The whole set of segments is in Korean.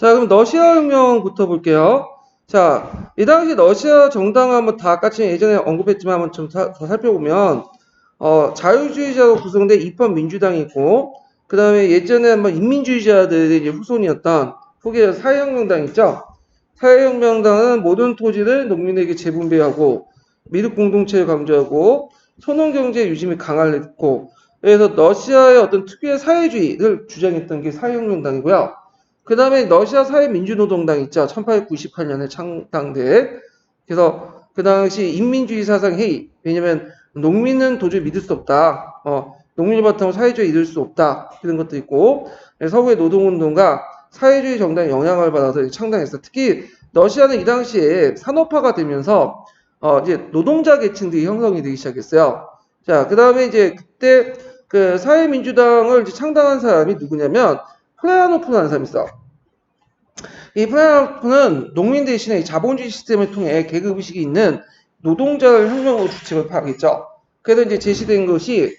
자, 그럼 러시아 혁명부터 볼게요. 자, 이 당시 러시아 정당은 한번 다 같이 예전에 언급했지만 한번 좀 더 살펴보면, 자유주의자로 구성된 입헌민주당이 있고, 그 다음에 예전에 한번 인민주의자들의 이제 후손이었던 후계 사회혁명당 있죠? 사회혁명당은 모든 토지를 농민에게 재분배하고, 미륵 공동체를 강조하고, 소농경제 유지를 강화했고, 그래서 러시아의 어떤 특유의 사회주의를 주장했던 게 사회혁명당이고요. 그 다음에 러시아 사회민주노동당 있죠. 1898년에 창당돼. 그래서 그 당시 인민주의 사상 회의. 왜냐면 농민은 도저히 믿을 수 없다. 농민을 바탕으로 사회주의 이룰 수 없다. 이런 것도 있고. 서구의 노동운동과 사회주의 정당의 영향을 받아서 창당했어. 특히 러시아는 이 당시에 산업화가 되면서 이제 노동자 계층들이 형성이 되기 시작했어요. 자, 그 다음에 이제 그때 그 사회민주당을 이제 창당한 사람이 누구냐면 플레아노프라는 사람이 있어. 이 플레아노프는 농민 대신에 자본주의 시스템을 통해 계급의식이 있는 노동자를 혁명으로 주책을 파악했죠. 그래서 이제 제시된 것이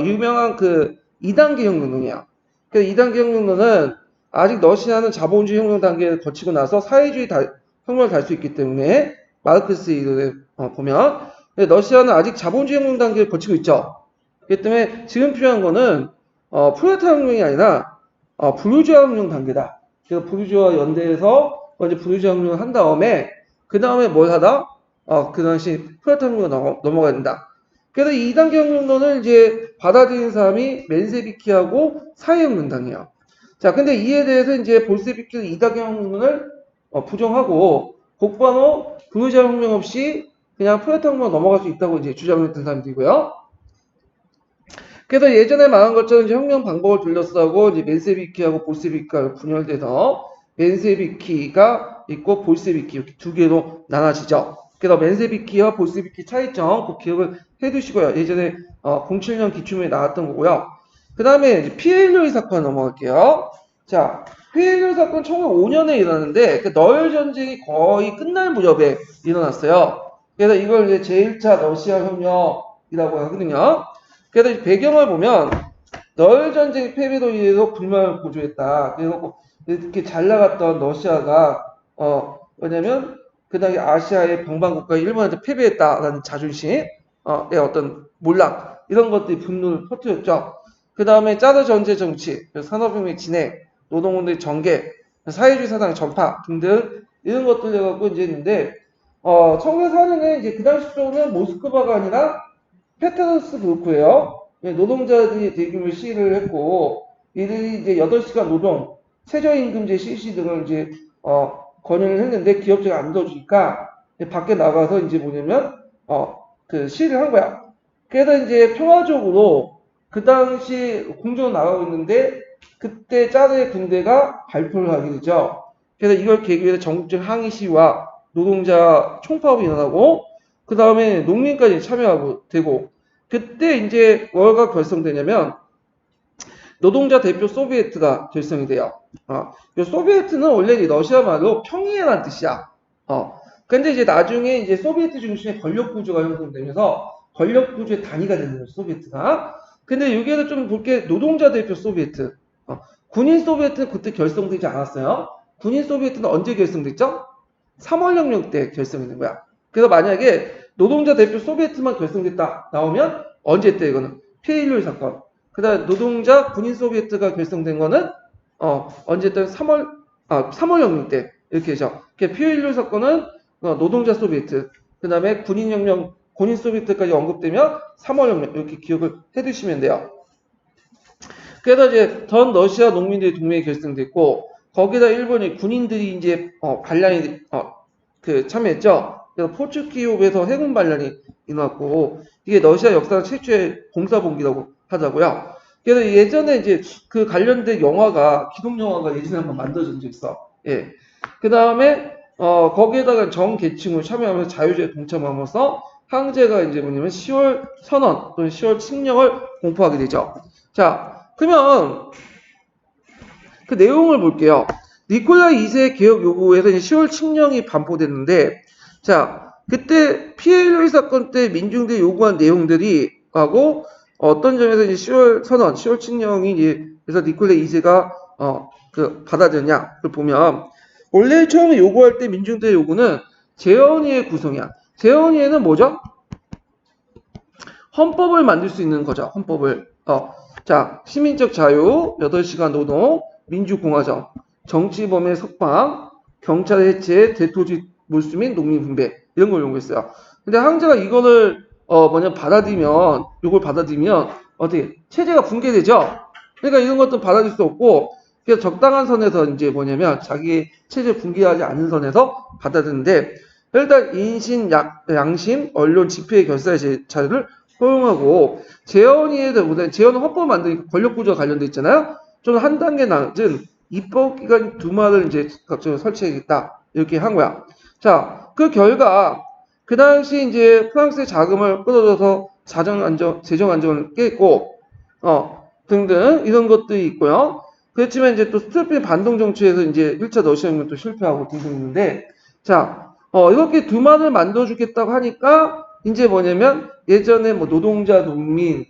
유명한 그 2단계 혁명론이야. 그래서 2단계 혁명론은 아직 러시아는 자본주의 혁명 단계를 거치고 나서 사회주의 혁명을 달 수 있기 때문에 마르크스 이론에 보면 러시아는 아직 자본주의 혁명 단계를 거치고 있죠. 그렇기 때문에 지금 필요한 거는 프롤레타리아 혁명이 아니라 부르주아 혁명 단계다. 그래서 부르주아 연대에서 먼저 부르주아 혁명을 한 다음에 그 다음에 뭘 하다? 그 당시 프롤레타리아 혁명으로 넘어가야 된다. 그래서 2단계 혁명론을 이제 받아들인 사람이 맨세비키하고 사회혁명당이에요. 자, 근데 이에 대해서 이제 볼세비키는 2단계 혁명론을 부정하고 곧바로 부르주아 혁명 없이 그냥 프롤레타리아 혁명으로 넘어갈 수 있다고 이제 주장했던 사람들이고요. 그래서 예전에 말한 것처럼 이제 혁명 방법을 둘러싸고 이제 맨세비키하고 볼세비키가 분열돼서 맨세비키가 있고 볼세비키 이렇게 두 개로 나눠지죠. 그래서 맨세비키와 볼세비키 차이점 꼭 기억을 해두시고요. 예전에 07년 기출문에 나왔던 거고요. 그 다음에 피에일로이 사건 넘어갈게요. 자, 피에일로이 사건 1905년에 일어났는데 그 너혈 전쟁이 거의 끝날 무렵에 일어났어요. 그래서 이걸 이제 제1차 러시아 혁명이라고 하거든요. 그래서 배경을 보면 너혈 전쟁 패배로 인해서 불만을 고조했다. 그래서 이렇게 잘 나갔던 러시아가 왜냐면 그 당시 아시아의 방방국가 일본한테 패배했다라는 자존심, 어떤 몰락 이런 것들이 분노를 퍼뜨렸죠. 그 다음에 짜르 전제 정치, 산업혁명 진행, 노동운동의 전개, 사회주의 사상의 전파 등등 이런 것들 갖고 이제 있는데 1904년에 이제 그 당시로는 모스크바가 아니라 페테르스부르크예요. 노동자들이 대규모 시위를 했고 이들이 이제 8시간 노동, 최저임금제 실시 등을 이제 권유를 했는데 기업체가 안 넣어주니까 밖에 나가서 이제 뭐냐면 그 시위를 한 거야. 그래서 이제 평화적으로 그 당시 공정은 나가고 있는데 그때 짜르의 군대가 발표를 하게 되죠. 그래서 이걸 계기로 해서 전국적 항의 시위와 노동자 총파업이 일어나고 그 다음에 농민까지 참여하고 되고 그때 이제 뭐가 결성되냐면 노동자 대표 소비에트가 결성이 돼요. 소비에트는 원래 러시아 말로 평이해라는 뜻이야. 근데 이제 나중에 이제 소비에트 중심의 권력 구조가 형성되면서 권력 구조의 단위가 되는 거죠, 소비에트가. 근데 여기에서 좀 볼게 노동자 대표 소비에트. 군인 소비에트는 그때 결성되지 않았어요. 군인 소비에트는 언제 결성됐죠? 3월혁명 때 결성된 거야. 그래서 만약에 노동자 대표 소비에트만 결성됐다 나오면 언제 때 이거는 피에일로이 사건. 그다음 노동자 군인 소비에트가 결성된 거는 언제 때 3월혁명 때 이렇게 해서 피에일로이 사건은 노동자 소비에트. 그다음에 군인혁명 군인 소비에트까지 언급되면 3월혁명 이렇게 기억을 해두시면 돼요. 그래서 이제 전 러시아 농민들의 동맹이 결성됐고 거기다 일본이 군인들이 이제 반란이 참여했죠. 그래서 포츠키옵에서 해군 반란이 일어났고 이게 러시아 역사 최초의 공사봉기라고 하자고요. 그래서 예전에 이제 그 관련된 영화가 기록 영화가 예전에 한번 만들어진 적 있어. 예. 그 다음에 거기에다가 정 계층을 참여하면서 자유주의에 동참하면서 황제가 이제 뭐냐면 10월 선언 또는 10월 칙령을 공포하게 되죠. 자, 그러면 그 내용을 볼게요. 니콜라이 2세 개혁 요구에서 10월 칙령이 반포됐는데, 자, 그때 피에일로이 사건 때 민중들이 요구한 내용들이 하고 어떤 점에서 이제 10월 선언, 10월 칙령이 이제 그래서 니콜라이 2세가 받아들였냐? 를 보면 원래 처음에 요구할 때 민중들의 요구는 재헌의회 구성이야. 재헌의회는 뭐죠? 헌법을 만들 수 있는 거죠. 헌법을. 자, 시민적 자유, 8시간 노동, 민주공화정, 정치범의 석방, 경찰 해체, 대토지 몰수 및 농민 분배 이런 걸 요구했어요. 근데 황제가 이거를 받아들이면 이걸 받아들이면 어떻게 체제가 붕괴되죠. 그러니까 이런 것도 받아들일 수 없고 그래서 적당한 선에서 이제 뭐냐면 자기 체제 붕괴하지 않는 선에서 받아들이는데 일단 인신, 양심, 언론, 집회의 결사의 자유를 허용하고 재헌의에 대한 재헌은 헌법 만드니까 권력 구조가 관련돼 있잖아요. 좀 한 단계 낮은 입법기관 두마를 이제 각종 설치하겠다 이렇게 한 거야. 자, 그 결과 그 당시 이제 프랑스의 자금을 끌어들여서 재정 안정을 깼고 등등 이런 것들이 있고요. 그렇지만 이제 또 스토핀 반동 정치에서 이제 1차 러시아 혁명도 실패하고 등등 있는데 자, 이렇게 두만을 만들어주겠다고 하니까 이제 뭐냐면 예전에 뭐 노동자, 농민,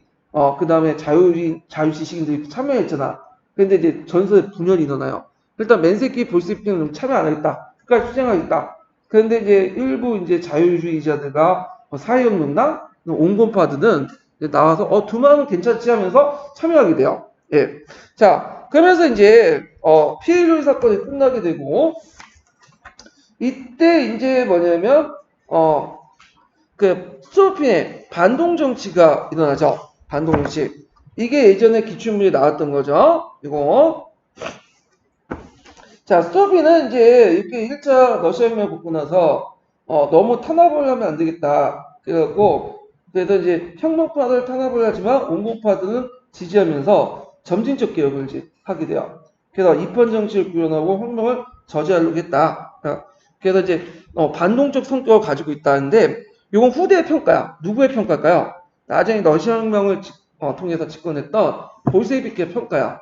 그 다음에 자유시민들이 참여했잖아. 근데 이제 전선에 분열이 일어나요. 일단 맨세키 볼세피는 참여 안 하겠다. 끝까지 수행하겠다. 그런데 이제 일부 이제 자유주의자들과 사회혁명당, 온건파들은 나와서 두만은 괜찮지 하면서 참여하게 돼요. 예. 자, 그러면서 이제 피해율 사건이 끝나게 되고 이때 이제 뭐냐면 스토핀의 반동 정치가 일어나죠. 반동 정치. 이게 예전에 기출문제 나왔던 거죠. 이거. 자, 스토핀은 이제 이렇게 1차 러시아 혁명 겪고 나서 너무 탄압을 하면 안 되겠다. 그래서 이제 혁명파들 탄압을 하지만 온건파들은 지지하면서 점진적 개혁을 이제 하게 돼요. 그래서 입헌 정치를 구현하고 혁명을 저지하려고 했다. 그래서 이제 반동적 성격을 가지고 있다는데 이건 후대의 평가야. 누구의 평가일까요? 나중에 러시아 혁명을 통해서 집권했던 볼세비크의 평가야.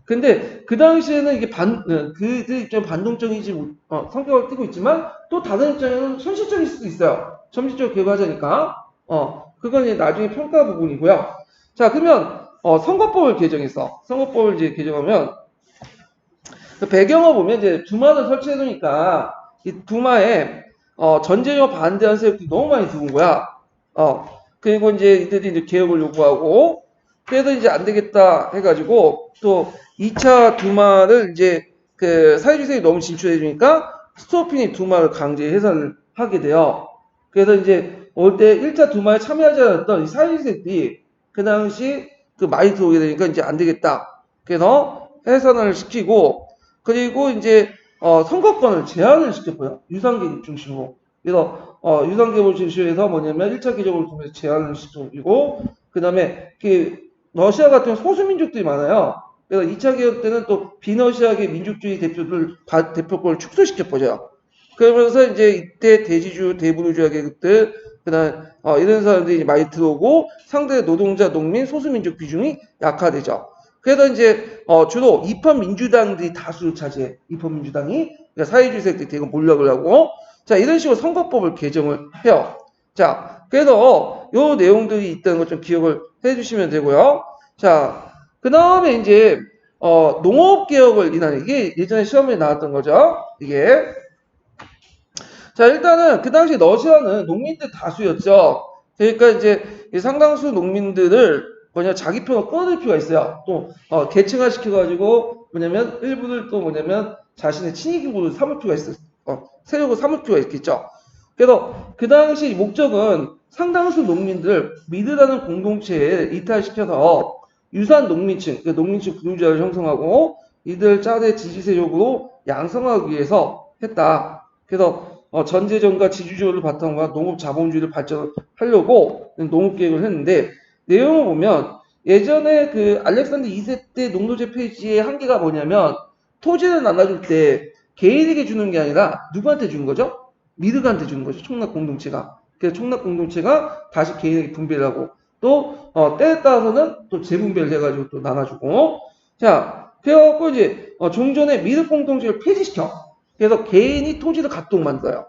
근데 그 당시에는 이게 그들 입장 반동적이지 성격을 띠고 있지만 또 다른 입장에는 현실적일 수도 있어요. 점진적 개혁하자니까. 그건 이제 나중에 평가 부분이고요. 자, 그러면 선거법을 개정했어. 선거법을 이제 개정하면 그 배경을 보면 이제 두마를 설치해 놓으니까 이 두마에 전쟁을 반대하는 세력들이 너무 많이 들어온 거야. 그리고 이제 이들이 이제 개혁을 요구하고 그래도 이제 안 되겠다 해가지고 또 2차 두마를 이제 그 사회주의세력이 너무 진출해 주니까 스토핀이 두마를 강제 해산을 하게 돼요. 그래서 이제 올 때 1차 두마에 참여하지 않았던 이 사회주의세력들이 그 당시 그 많이 들어오게 되니까 이제 안 되겠다. 그래서 해산을 시키고 그리고 이제 선거권을 제한을 시켰고요. 유상계 중심으로. 그래서 유상계를 중심으로 해서 뭐냐면 1차 개정을 통해서 제한을 시키고 그 다음에 러시아 같은 소수민족들이 많아요. 그래서 2차 개혁 때는 또 비러시아계 민족주의 대표권을 축소시켜버려요. 그러면서 이제 이때 대지주, 대부르주아 계급들, 그다음 이런 사람들이 많이 들어오고 상대 노동자, 농민, 소수민족 비중이 약화되죠. 그래서 이제 주로 입헌민주당들이 다수를 차지해. 입헌민주당이 그러니까 사회주의 세력들이 대거 몰락을 하고 자 이런 식으로 선거법을 개정을 해요. 자 그래서 요 내용들이 있다는 것 좀 기억을 해주시면 되고요. 자 그 다음에 이제 농업개혁을 이나는 이게 예전에 시험에 나왔던 거죠. 이게 자 일단은 그 당시 러시아는 농민들 다수였죠. 그러니까 이제 상당수 농민들을 자기 편으로 끌어들일 필요가 있어요. 또 계층화 시켜가지고 뭐냐면 일부를 또 뭐냐면 자신의 친이기구를 삼을 필요가 있어요. 세력을 삼을 필요가 있겠죠. 그래서 그 당시 목적은 상당수 농민들 미드라는 공동체에 이탈시켜서 유산 농민층, 농민층 부유자를 형성하고 이들 짜대 지지 세력으로 양성하기 위해서 했다. 그래서 전제정과 지주제도를 바탕으로 농업 자본주의를 발전하려고 농업계획을 했는데 내용을 보면 예전에 그 알렉산더 2세 때 농노제 페이지의 한계가 뭐냐면 토지를 나눠줄 때 개인에게 주는 게 아니라 누구한테 주는 거죠? 미르가한테 주는 거죠. 총납 공동체가. 그래서 총납 공동체가 다시 개인에게 분배를 하고 또 때에 따라서는 또 재분배를 해가지고 또 나눠주고 자 그래갖고 이제 종전에 미르 공동체를 폐지시켜. 그래서 개인이 토지를 갖도록 만들어요.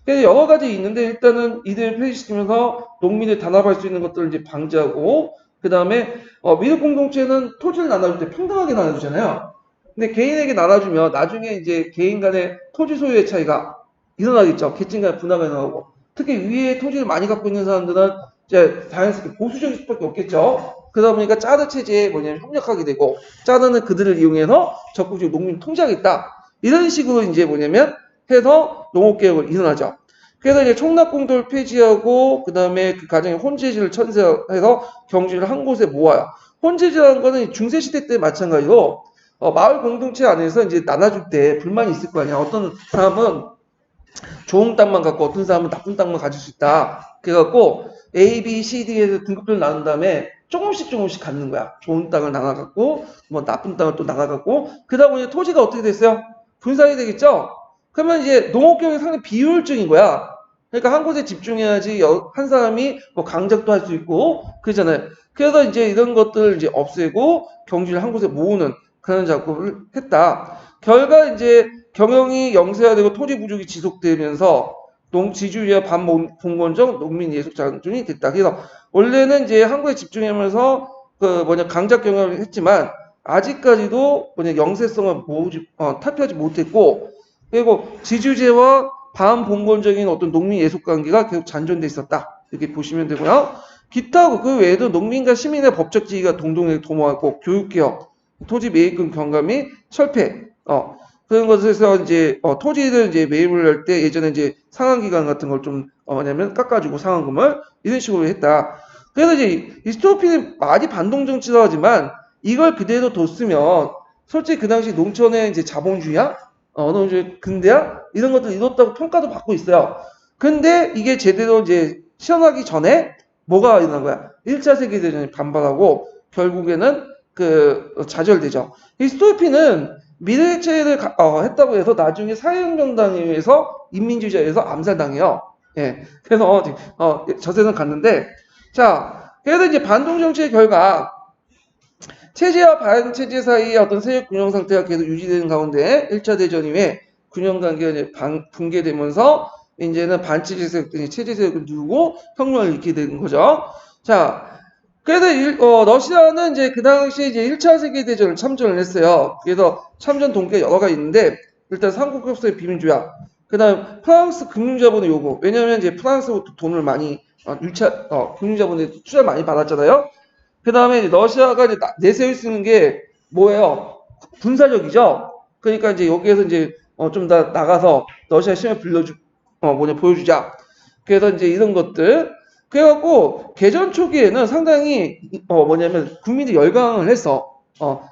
그래서 여러 가지 있는데 일단은 이들을 폐지시키면서 농민을 단합할 수 있는 것들을 이제 방지하고 그 다음에 미륵 공동체는 토지를 나눠줄 때 평등하게 나눠주잖아요. 근데 개인에게 나눠주면 나중에 이제 개인 간의 토지 소유의 차이가 일어나겠죠. 계층 간의 분화가 일어나고. 특히 위에 토지를 많이 갖고 있는 사람들은 이제 자연스럽게 보수적일 수밖에 없겠죠. 그러다 보니까 짜르 체제에 뭐냐면 협력하게 되고, 짜르는 그들을 이용해서 적극적으로 농민 통제하겠다. 이런 식으로 이제 뭐냐면 해서 농업개혁을 일어나죠. 그래서 이제 총납공도를 폐지하고, 그 다음에 그 가정에 혼재지를 천세해서 경주를 한 곳에 모아요. 혼재지라는 거는 중세시대 때 마찬가지로 마을 공동체 안에서 이제 나눠줄 때 불만이 있을 거 아니야. 어떤 사람은 좋은 땅만 갖고 어떤 사람은 나쁜 땅만 가질 수 있다. 그래갖고 A, B, C, D에서 등급을 나눈 다음에 조금씩 갖는 거야. 좋은 땅을 나눠갖고 뭐 나쁜 땅을 또 나눠갖고 그러다 보니 토지가 어떻게 됐어요? 분산이 되겠죠? 그러면 이제 농업경이 상당히 비효율적인 거야. 그러니까 한 곳에 집중해야지 한 사람이 뭐 강작도 할 수 있고 그러잖아요. 그래서 이제 이런 것들을 이제 없애고 경주를 한 곳에 모으는 그런 작업을 했다. 결과 이제 경영이 영세화되고 토지 부족이 지속되면서 지주의와 반봉건적 농민 예속 장중이 됐다. 그래서 원래는 이제 한국에 집중하면서 그 강작 경영을 했지만 아직까지도 영세성을 탈피하지 못했고 그리고 지주제와 반봉건적인 어떤 농민 예속 관계가 계속 잔존돼 있었다. 이렇게 보시면 되고요. 기타 그 외에도 농민과 시민의 법적 지위가 동등하게 도모하고 교육개혁, 토지 매입금 경감 및 철폐, 그런 것에서 이제 토지를 이제 매입을 할 때 예전에 이제 상환기간 같은 걸 좀 뭐냐면 깎아주고 상환금을 이런 식으로 했다. 그래서 이제 이스토피는 많이 반동 정치라 하지만 이걸 그대로 뒀으면 솔직히 그 당시 농촌의 이제 자본주의야, 어느 근대야 이런 것들 이뤘다고 평가도 받고 있어요. 근데 이게 제대로 이제 시험하기 전에 뭐가 일어난 거야? 1차 세계대전이 반발하고 결국에는 좌절되죠. 이 스토피는 미래체를 했다고 해서 나중에 사회혁명당에 의해서 인민주의자에 의해서 암살당해요. 예. 그래서 저세는 갔는데 자 그래서 이제 반동 정치의 결과 체제와 반체제 사이의 어떤 세력 균형 상태가 계속 유지되는 가운데 1차 대전 이후에 균형 관계가 이제 붕괴되면서 이제는 반체제 세력들이 체제 세력을 누르고 혁명을 일으키게 되는 거죠. 자, 그래서 러시아는 이제 그 당시에 이제 1차 세계대전을 참전을 했어요. 그래서 참전 동기가 여러 가지 있는데 일단 삼국협상의 비밀조약, 그다음 프랑스 금융자본의 요구. 왜냐하면 이제 프랑스부터 돈을 많이 금융자본에 투자를 많이 받았잖아요. 그다음에 러시아가 이제 내세울 수 있는 게 뭐예요? 군사력이죠. 그러니까 이제 여기에서 이제 좀 더 나가서 러시아 힘을 보여주자. 그래서 이제 이런 것들. 그래갖고 개전 초기에는 상당히 뭐냐면 국민들이 열광을 했어.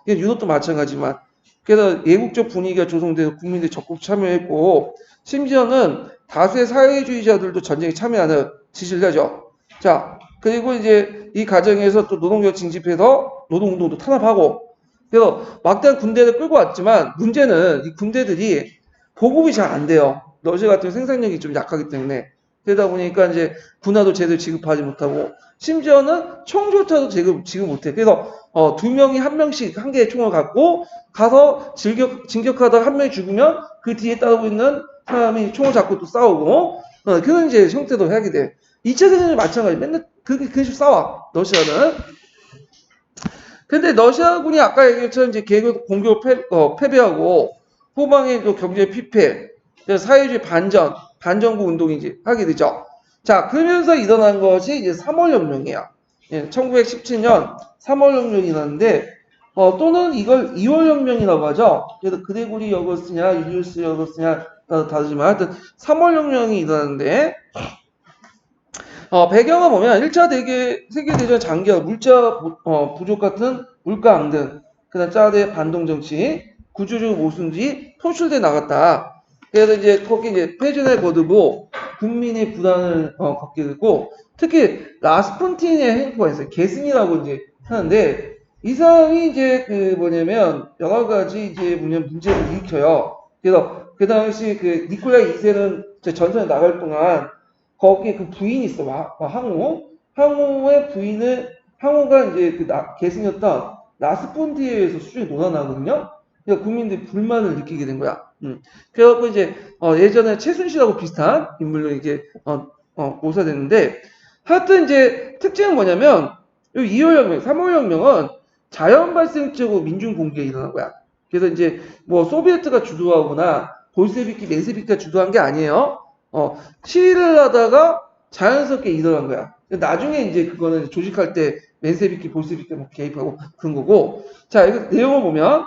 유럽도 마찬가지지만. 그래서 예국적 분위기가 조성돼서 국민들이 적극 참여했고 심지어는 다수의 사회주의자들도 전쟁에 참여하는 지시를 하죠. 자, 그리고 이제 이 과정에서 또 노동력 징집해서 노동운동도 탄압하고 그래서 막대한 군대를 끌고 왔지만 문제는 이 군대들이 보급이 잘 안 돼요. 러시아 같은 생산력이 좀 약하기 때문에 그러다 보니까 이제 군화도 제대로 지급하지 못하고 심지어는 총조차도 지급 못해. 그래서 두 명이 한 명씩 한 개의 총을 갖고 가서 진격하다가 한 명이 죽으면 그 뒤에 따르고 있는 사람이 총을 잡고 또 싸우고 그런 이제 형태도 하게 돼. 2차 세계대전 마찬가지. 맨날 그렇게 싸워. 러시아는. 근데 러시아군이 아까 얘기했처럼 이제 공격을 패배하고 후방에 또 경제 피폐, 사회주의 반정부 운동이 이제 하게 되죠. 자, 그러면서 일어난 것이 이제 3월 혁명이에요. 예, 1917년 3월 혁명이 일어났는데, 또는 이걸 2월 혁명이라고 하죠. 그래서 그레고리 역을 쓰냐, 유리우스 역을 쓰냐, 다르지만 하여튼 3월 혁명이 일어났는데, 배경을 보면 1차 세계대전 장기화, 물자 부족 같은 물가 앙등, 그다음 짜대 반동 정치, 구조적 모순들이 표출돼 나갔다. 그래서 이제 거기 이제 패전을 거두고 국민의 불안을 갖게 되고 특히 라스푼틴의 행포가 있어요. 계승이라고 이제 하는데 이 사람이 이제 뭐냐면 여러 가지 이제 문제를 일으켜요. 그래서 그 당시 니콜라이 2세는 전선에 나갈 동안 거기에 그 부인이 있어, 항우. 항우의 항우가 이제 계승이었던 라스폰티에 의해서 수준이 논란하거든요. 그러니까 국민들이 불만을 느끼게 된 거야. 그래갖고 이제, 예전에 최순실하고 비슷한 인물로 이제, 묘사됐는데, 하여튼 이제 특징은 뭐냐면, 이 2월 혁명, 3월 혁명은 자연 발생적으로 민중 공개에 일어난 거야. 그래서 이제 뭐 소비에트가 주도하거나 볼세비키, 맨세비키가 주도한 게 아니에요. 시위를 하다가 자연스럽게 일어난 거야. 나중에 이제 그거는 조직할 때 맨세비키, 볼세비키가 뭐 개입하고 그런 거고. 자, 이거 내용을 보면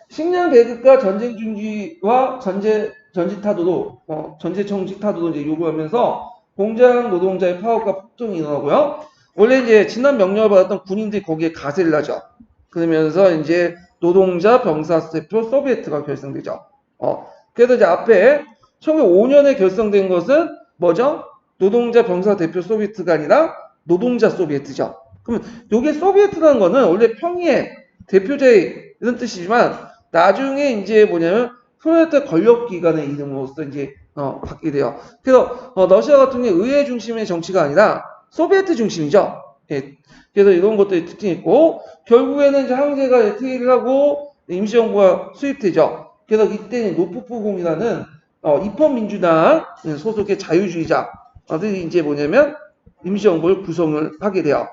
식량 배급과 전쟁 중지와 전지 타도도, 전제 정지 타도도 이제 요구하면서 공장 노동자의 파업과 폭동이 일어나고요. 원래 이제 지난 명령을 받았던 군인들이 거기에 가세를 하죠. 그러면서 이제 노동자 병사 대표 소비에트가 결성되죠. 그래서 이제 앞에 1905년에 결성된 것은 뭐죠? 노동자 병사 대표 소비에트가 아니라 노동자 소비에트죠. 그러면 이게 소비에트라는 거는 원래 평의의 대표자의 이런 뜻이지만 나중에 이제 뭐냐면 소비에트 권력기관의 이름으로서 이제 받게 돼요. 그래서 러시아 같은 경우 의회 중심의 정치가 아니라 소비에트 중심이죠. 예. 그래서 이런 것들이 특징이 있고 결국에는 이제 황제가 퇴위를 하고 임시정부가 수립되죠. 그래서 이때는 노프포공이라는 입헌민주당 소속의 자유주의자들이 이제 뭐냐면 임시정부를 구성을 하게 돼요.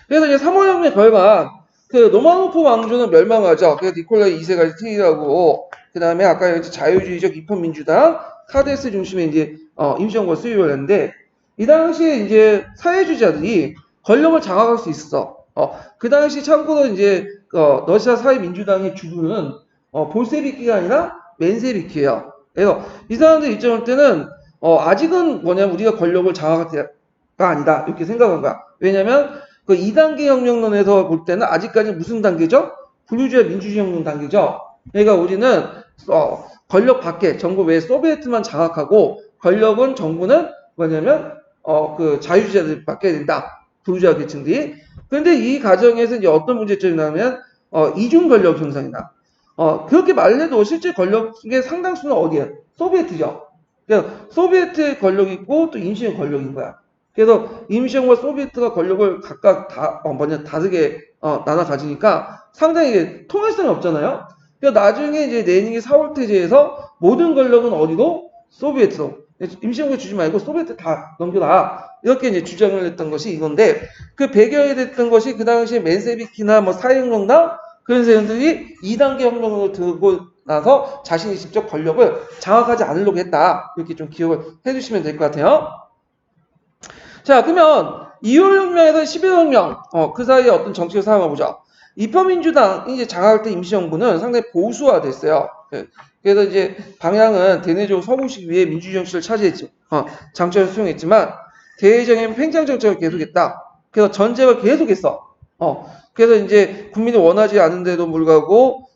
그래서 이제 3월혁명 결과 그 로마노프 왕조는 멸망하죠. 그래서 니콜라이 2세가 퇴위하고 그 다음에 아까 자유주의적 입헌민주당 카데스 중심의 이제 임시정부가 수립을 했는데 이 당시에 이제 사회주의자들이 권력을 장악할 수 있어. 그 당시 참고로 이제 러시아 사회민주당의 주류는 볼세비키가 아니라 맨세비키예요. 그래서 이 사람들 입장할 때는 아직은 뭐냐면 우리가 권력을 장악할 때가 아니다 이렇게 생각한 거야. 왜냐면 그 2단계 혁명론에서 볼 때는 아직까지 무슨 단계죠? 분류주의 민주주의 혁명 단계죠. 그러니까 우리는 권력 밖에 정부 외에 소비에트만 장악하고 권력은 정부는 뭐냐면 그 자유주의자들 받게 된다. 부르주아 계층들이. 그런데 이 과정에서 이제 어떤 문제점이 나오면 이중 권력 형성이다. 그렇게 말해도 실제 권력의 상당수는 어디야? 소비에트죠. 그러니까 소비에트의 권력이 있고 또 임시의 권력인 거야. 그래서 임시정과 소비에트가 권력을 각각 다르게 나눠 가지니까 상당히 통일성이 없잖아요. 그래서 나중에 이제 레닌이 4월 태제에서 모든 권력은 어디로? 소비에트로. 임시정부에 주지 말고 소비에트 다 넘겨라. 이렇게 이제 주장을 했던 것이 이건데 그 배경이 됐던 것이 그 당시에 맨세비키나 뭐 사회혁명당 그런 사람들이 2단계 혁명으로 들고 나서 자신이 직접 권력을 장악하지 않으려고 했다. 이렇게 좀 기억을 해주시면 될 것 같아요. 자, 그러면 2월혁명에서 11월혁명, 그 사이에 어떤 정책을 사용해 보죠. 입헌민주당이 이제 장악할 때 임시정부는 상당히 보수화됐어요. 그래서 이제 방향은 대내적으로 서구식 위에 민주주의 정치를 차지했죠. 장점을 수용했지만 대외적인 팽창 정책을 계속했다. 그래서 전쟁을 계속했어. 그래서 이제 국민이 원하지 않은데도 불구하고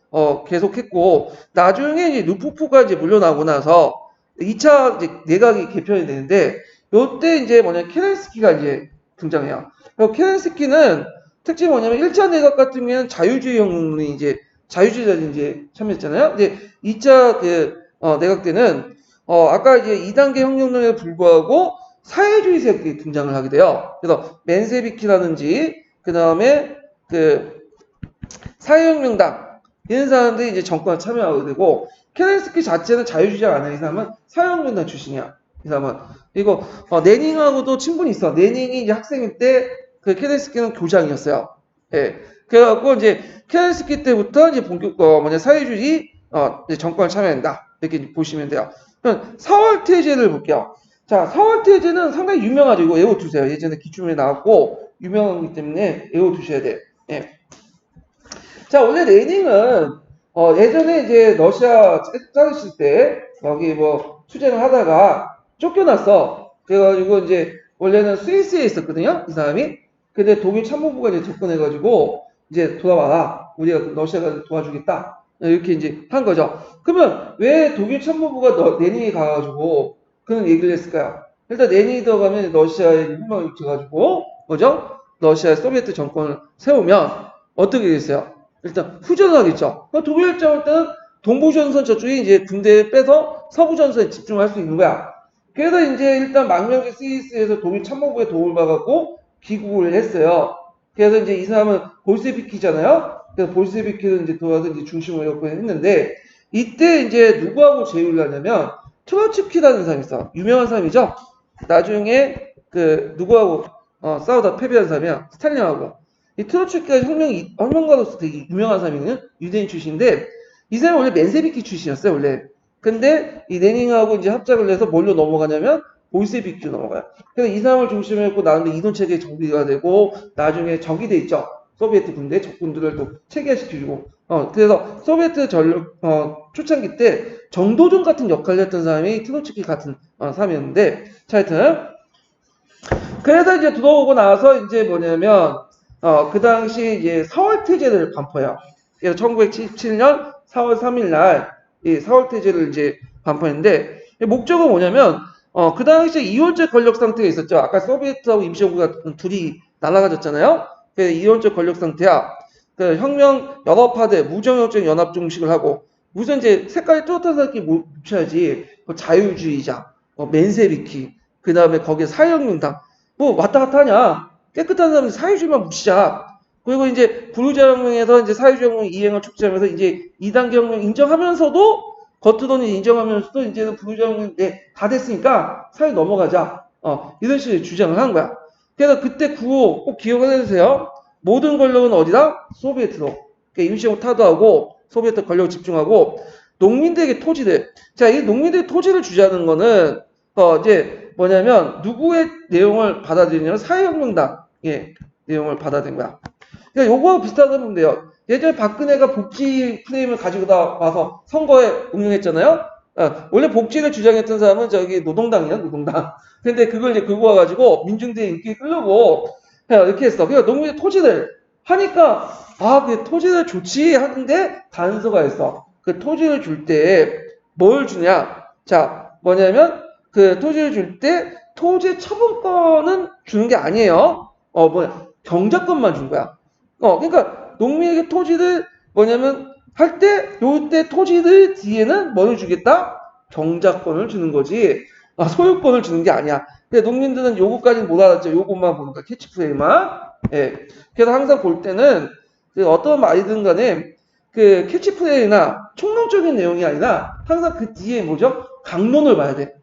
계속했고 나중에 이제 누포프가 이제 물러나고 나서 2차 이제 내각이 개편이 되는데 요때 이제 뭐냐 케렌스키가 이제 등장해요. 케렌스키는 특징이 뭐냐면 1차 내각 같은 경우에는 자유주의 혁명론이 이제 자유주의자들이 이제 참여했잖아요. 근데 2차 그 내각 때는 아까 이제 2단계 혁명론에 불구하고 사회주의 세력이 등장을 하게 돼요. 그래서 맨세비키라든지 그 다음에 그 사회혁명당 이런 사람들이 이제 정권에 참여하게 되고 케렌스키 자체는 자유주의자가 아니야. 이 사람은 사회혁명당 출신이야. 이 사람은 그리고 레닌하고도 친분이 있어. 레닌이 이제 학생일 때 그 케렌스키는 교장이었어요. 예. 그래갖고 이제 케렌스키 때부터 이제 본격 사회주의 이제 정권을 참여한다. 이렇게 보시면 돼요. 그럼 4월 태제를 볼게요. 자, 4월 태제는 상당히 유명하죠. 이거 외워두세요. 예전에 기출문에 나왔고 유명하기 때문에 외워두셔야 돼요. 예. 자, 원래 레닌은 예전에 이제 러시아 짜르실 때 여기 뭐 투쟁을 하다가 쫓겨났어. 그래가지고 이제 원래는 스위스에 있었거든요. 이 사람이. 근데 독일 참모부가 이제 접근해가지고 이제 돌아와라. 우리가 러시아가 도와주겠다. 이렇게 이제 한 거죠. 그러면 왜 독일 참모부가 레닌이 가가지고 그런 얘기를 했을까요? 일단 레닌이 들어가면 러시아에 희망을 입혀가지고 뭐죠? 러시아의 소비에트 정권을 세우면 어떻게 됐어요? 일단 후전을 하겠죠. 독일 입장할 때는 동부전선 저쪽에 이제 군대 빼서 서부전선에 집중할 수 있는 거야. 그래서 이제 일단 망명기 스위스에서 독일 참모부의 도움을 받았고 귀국을 했어요. 그래서 이제 이 사람은 볼세비키잖아요. 그래서 볼세비키는 이제 들어와서 이제 중심을 잡고 했는데 이때 이제 누구하고 제휴를 하냐면 트로츠키라는 사람이 있어. 유명한 사람이죠. 나중에 그 누구하고 싸우다 패배한 사람이야. 스탈린하고. 이 트로츠키가 혁명가로서 되게 유명한 사람이거든요. 유대인 출신인데 이 사람이 원래 맨세비키 출신이었어요, 원래. 근데 이 레닌하고 이제 합작을 해서 뭘로 넘어가냐면 볼세비키로 넘어가요. 그래서 이 사람을 중심으로 했고 나름대로 이동 체계 정비가 되고 나중에 적이 돼 있죠. 소비에트 군대 적군들을 또 체계화시켜주고 그래서 소비에트 전력 초창기 때 정도전 같은 역할을 했던 사람이 트로츠키 같은 사람이었는데 자 하여튼 그래서 이제 들어오고 나서 이제 뭐냐면 그 당시 이제 4월 태제를 반포해요. 그래서 1977년 4월 3일 날 이 4월 태제를 이제 반포했는데 목적은 뭐냐면 그 당시에 이원적 권력 상태가 있었죠. 아까 소비에트하고 임시정부가 둘이 날아가졌잖아요. 그래서 이원적 권력 상태야. 그 혁명 연합파대 무정혁적 연합 중식을 하고 무슨 이제 색깔이 뚜렷한 사람끼리 묻혀야지 자유주의자, 맨세비키, 그 다음에 거기에 사회혁명당 뭐 왔다 갔다 하냐? 깨끗한 사람은 사회주의만 묻히자. 그리고 이제 부르주아혁명에서 이제 사회주의 혁명 이행을 촉진하면서 이제 2단계 혁명 인정하면서도 겉으로는 인정하면서도 이제는 부르주아혁명 다 됐으니까 사회 넘어가자. 이런 식의 주장을 한 거야. 그래서 그때 구호 꼭 기억을 해주세요. 모든 권력은 어디다? 소비에트로. 그러니까 임시정부 타도하고 소비에트 권력을 집중하고 농민들에게 토지를. 자, 이 농민들의 토지를 주자는 거는 이제 뭐냐면 누구의 내용을 받아들이냐면 사회혁명당의 내용을 받아들인 거야. 그러니까 요거하고 비슷하다고 보면 돼요. 예전에 박근혜가 복지 프레임을 가지고 와서 선거에 응용했잖아요. 원래 복지를 주장했던 사람은 저기 노동당이야, 노동당. 근데 그걸 이제 긁고 와가지고 민중들의 인기 끌려고 이렇게 했어. 그러니까 농민의 토지를 하니까 그 토지를 좋지 하는데 단서가 있어. 그 토지를 줄 때 뭘 주냐? 자, 뭐냐면 그 토지를 줄 때 토지 처분권은 주는 게 아니에요. 경작권만 준 거야. 그러니까 농민에게 토지를 뭐냐면 할 때 요때 토지를 뒤에는 뭘 주겠다? 경작권을 주는 거지. 소유권을 주는 게 아니야. 근데 농민들은 요거까지는 못 알았죠. 요것만 보는 거야. 캐치프레이만. 예. 그래서 항상 볼 때는 그 어떤 말이든 간에 그 캐치프레이나 총론적인 내용이 아니라 항상 그 뒤에 뭐죠? 강론을 봐야 돼.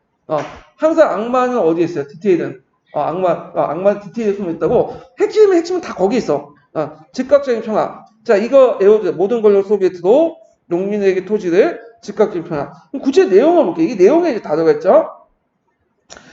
항상 악마는 어디에 있어요? 디테일은. 악마 디테일에 숨어 있다고. 핵심은 다 거기 있어. 즉각적인 평화. 자, 이거 외워두세요. 모든 권력 소비에트도 농민에게 토지를 즉각적인 평화. 그럼 구체 내용을 볼게요. 이 내용에 이제 다 들어갔죠?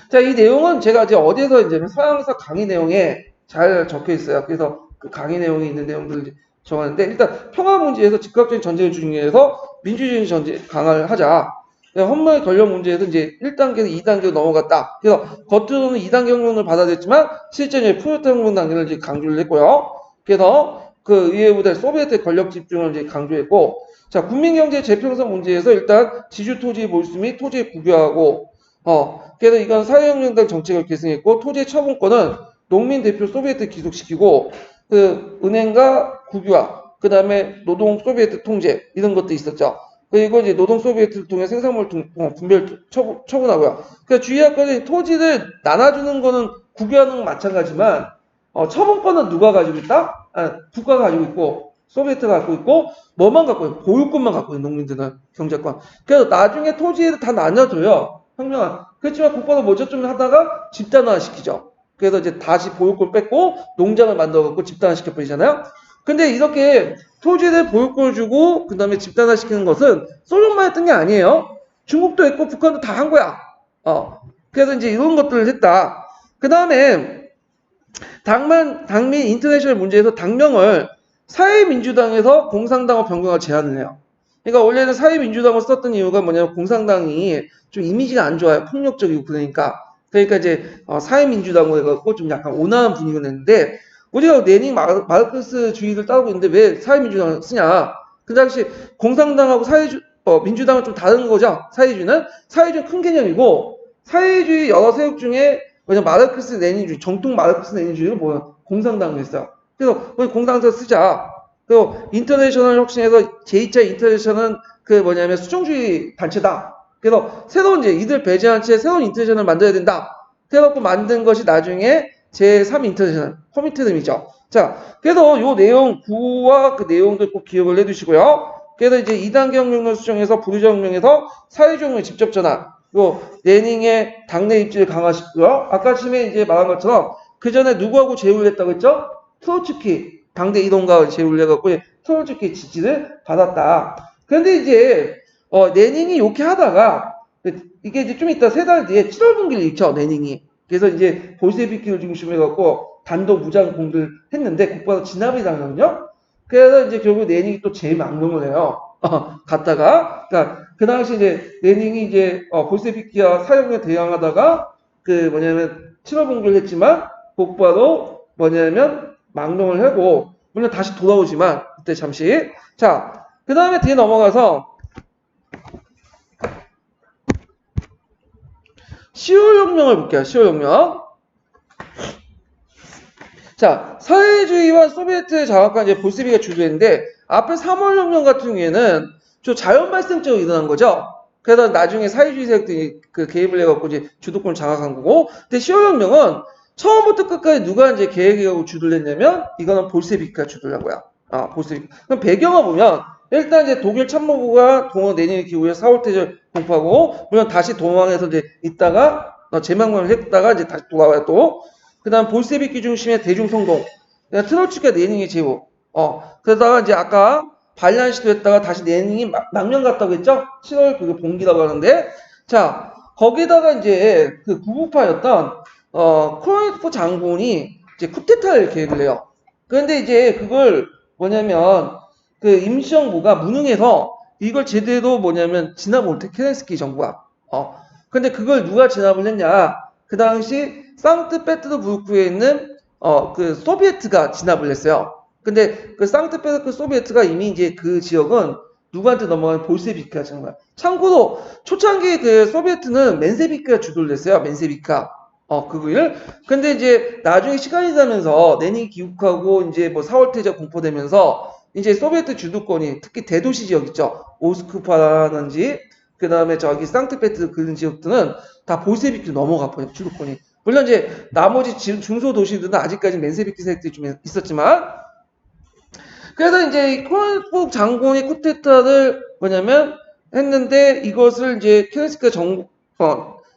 자, 이 내용은 제가 이제 어디에서 이제 서양사 강의 내용에 잘 적혀 있어요. 그래서 그 강의 내용이 있는 내용들을 정하는데 일단 평화 문제에서 즉각적인 전쟁을 중요해서 민주주의 전쟁 강화를 하자. 헌법의 권력 문제에서 이제 1단계에서 2단계로 넘어갔다. 그래서 겉으로는 2단계 혁명을 받아들였지만 실제는 프로레타 혁명 단계를 이제 강조를 했고요. 그래서 그 의회보다 소비에트의 권력 집중을 이제 강조했고, 자, 국민경제 재평선 문제에서 일단 지주 토지 몰수 및 토지 국유화하고, 그래서 이건 사회혁명당 정책을 계승했고, 토지의 처분권은 농민 대표 소비에트 기속시키고, 그 은행과 국유화, 그 다음에 노동 소비에트 통제 이런 것도 있었죠. 그리고 이제 노동 소비에트를 통해 생산물 분별 처분하고요. 그러니까 주의할 것은 토지를 나눠주는 거는 국유하는 건 마찬가지지만 처분권은 누가 가지고 있다? 국가가 가지고 있고 소비에트가 갖고 있고 뭐만 갖고 있고 보유권만 갖고 있는 농민들은 경제권. 그래서 나중에 토지를 다 나눠줘요. 혁명한. 그렇지만 국가가 먼저 좀 하다가 집단화 시키죠. 그래서 이제 다시 보유권 뺏고 농장을 만들어갖고 집단화 시켜버리잖아요. 근데 이렇게 토지를 보유권을 주고 그 다음에 집단화 시키는 것은 소련만 했던 게 아니에요. 중국도 했고 북한도 다 한 거야. 그래서 이제 이런 것들을 했다. 그 다음에 당민 인터내셔널 문제에서 당명을 사회민주당에서 공산당으로 변경할 제안을 해요. 그러니까 원래는 사회민주당을 썼던 이유가 뭐냐면 공산당이 좀 이미지가 안 좋아요. 폭력적이고 그러니까 이제 사회민주당으로 해갖고 좀 약간 온화한 분위기를 냈는데 우리가 레닌 마르크스주의를 따르고 있는데 왜 사회민주당을 쓰냐? 그 당시 공산당하고 민주당은 좀 다른 거죠. 사회주의는 큰 개념이고 사회주의 여러 세력 중에 왜냐면 마르크스 레닌주의, 정통 마르크스 레닌주의를 뭐야? 공산당을 했어요. 그래서 우리 공산당 쓰자. 그리고 인터내셔널 혁신에서 제2차 인터내셔널은 그 뭐냐면 수정주의 단체다. 그래서 새로운 이제 이들 배제한 채 새로운 인터내셔널을 만들어야 된다. 그래갖고 만든 것이 나중에 제3 인터내셔널 코미트름이죠. 자, 그래서 요 내용 구와 그 내용들 꼭 기억을 해두시고요. 그래서 이제 2단계 혁명론 수정에서 부르주아 혁명에서 사회주의 혁명 직접 전환. 요 레닝의 당내 입지를 강화시키고요. 아까 처음에 이제 말한 것처럼 그 전에 누구하고 제휴를 했다고 했죠? 트로츠키, 당대 이동가를 제올려갖고 트로츠키의 지지를 받았다. 그런데 이제 레닌이 이렇게 하다가 이게 이제 좀 이따 3달 뒤에 7월 분기를 일으켜 레닌이. 그래서 이제 볼셰비키를 중심으로 해갖고 단독 무장 공격을 했는데 곧바로 진압이 당하거든요. 그래서 이제 결국 레닌이 또 재망명을 해요. 갔다가 그러니까 그 당시 이제 레닌이 이제 볼셰비키와 사형에 대항하다가 그 뭐냐면 7월 분기를 했지만 곧바로 뭐냐면 망명을 하고 물론 다시 돌아오지만 그때 잠시 자 그 다음에 뒤에 넘어가서 10월 혁명을 볼게요. 10월 혁명. 자, 사회주의와 소비에트의 장악한 이제 볼셰비가 주도했는데 앞에 3월 혁명 같은 경우에는 좀 자연 발생적으로 일어난 거죠. 그래서 나중에 사회주의 세력들이 그 개입을 해갖고 이제 주도권을 장악한 거고, 근데 10월 혁명은 처음부터 끝까지 누가 이제 계획하고 주도를 했냐면 이거는 볼셰비크가 주도를 한 거야. 볼셰비크. 그럼 배경을 보면 일단 이제 독일 참모부가 동원 내년 기후에 4월 태절 공포하고 물론 다시 동원해서 이제 있다가 재망명을 했다가 이제 다시 돌아와요 또. 그다음 볼셰비키 중심의 대중성공. 트로츠키가 레닌의 제후. 그러다가 이제 아까 반란 시도했다가 다시 레닌이 망명 갔다고 했죠? 7월 그게 봉기라고 하는데 자 거기다가 이제 그 구부파였던 크로이프 장군이 이제 쿠데타를 계획을 해요. 그런데 이제 그걸 뭐냐면 그 임시정부가 무능해서 이걸 제대로 뭐냐면 진압을 못해 케렌스키 정부가. 근데 그걸 누가 진압을 했냐? 그 당시 상트페테르부르크에 있는 그 소비에트가 진압을 했어요. 근데 그 상트페테르부르크 소비에트가 이미 이제 그 지역은 누구한테 넘어간 볼셰비크가 하는 거야. 참고로 초창기 그 소비에트는 멘세비크가 주도를 했어요. 멘세비크가. 그걸. 근데 이제 나중에 시간이 지나면서 레닌이 귀국하고 이제 뭐 4월 태자 공포되면서 이제 소비에트 주도권이 특히 대도시 지역 있죠. 오스크파라든지 그 다음에 저기 상트페테르 그런 지역들은 다 볼셰비크로 넘어가 버려요. 주도권이. 물론 이제 나머지 중소도시들은 아직까지 멘세비크 세력들이 좀 있었지만 그래서 이제 크로이프 장군이 쿠데타를 뭐냐면 했는데 이것을 이제 케렌스키가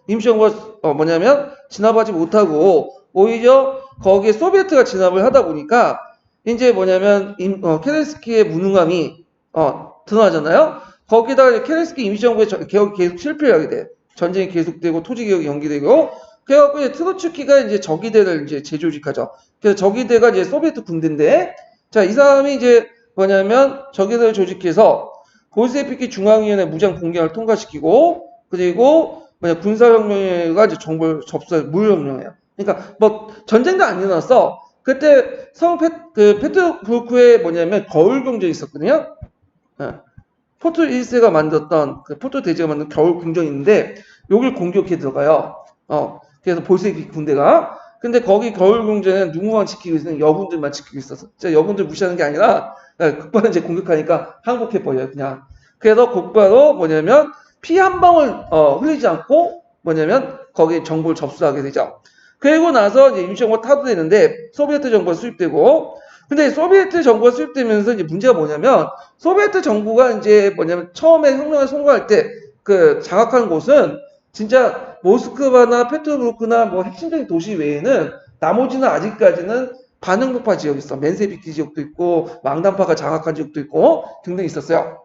임시정부가 뭐냐면 진압하지 못하고 오히려 거기에 소비에트가 진압을 하다 보니까 이제 뭐냐면 케렌스키의 무능함이 드러나잖아요. 거기다가 케렌스키 임시정부의 개혁이 계속 실패하게 돼. 전쟁이 계속되고 토지 개혁이 연기되고 그래갖고 이제 트로츠키가 이제 적의대를 이제 재조직하죠. 그래서 적의대가 이제 소비에트 군대인데 자, 이 사람이 이제 뭐냐면 적의대를 조직해서 볼셰비키 중앙위원회 무장 봉기를 통과시키고 그리고 군사혁명회가 이제 정부를 접수해 무력혁명이에요. 그러니까 뭐 전쟁도 안 일어났어. 그때 페트부르크에 뭐냐면 거울 궁전이 있었거든요. 포트 1세가 만들었던 그 포트 대제가 만든 겨울 궁전이 있는데 여길 공격해 들어가요. 그래서 볼셰비키 군대가. 근데 거기 겨울 궁전은 누구만 지키고 있었는 여군들만 지키고 있었어. 진짜 여군들 무시하는 게 아니라 극바로 이제 공격하니까 항복해 버려요 그냥. 그래서 곧바로 뭐냐면 피 한 방울 흘리지 않고 뭐냐면 거기 정부를 접수하게 되죠. 그리고 나서 이제 임시정부가 타도되는데 소비에트 정부가 수립되고 근데 소비에트 정부가 수립되면서 이제 문제가 뭐냐면 소비에트 정부가 이제 뭐냐면 처음에 혁명에 성공할 때 그 장악한 곳은 진짜 모스크바나 페트로부르크나 뭐 핵심적인 도시 외에는 나머지는 아직까지는 반응파파 지역이 있어. 멘세비키 지역도 있고 망단파가 장악한 지역도 있고 등등 있었어요.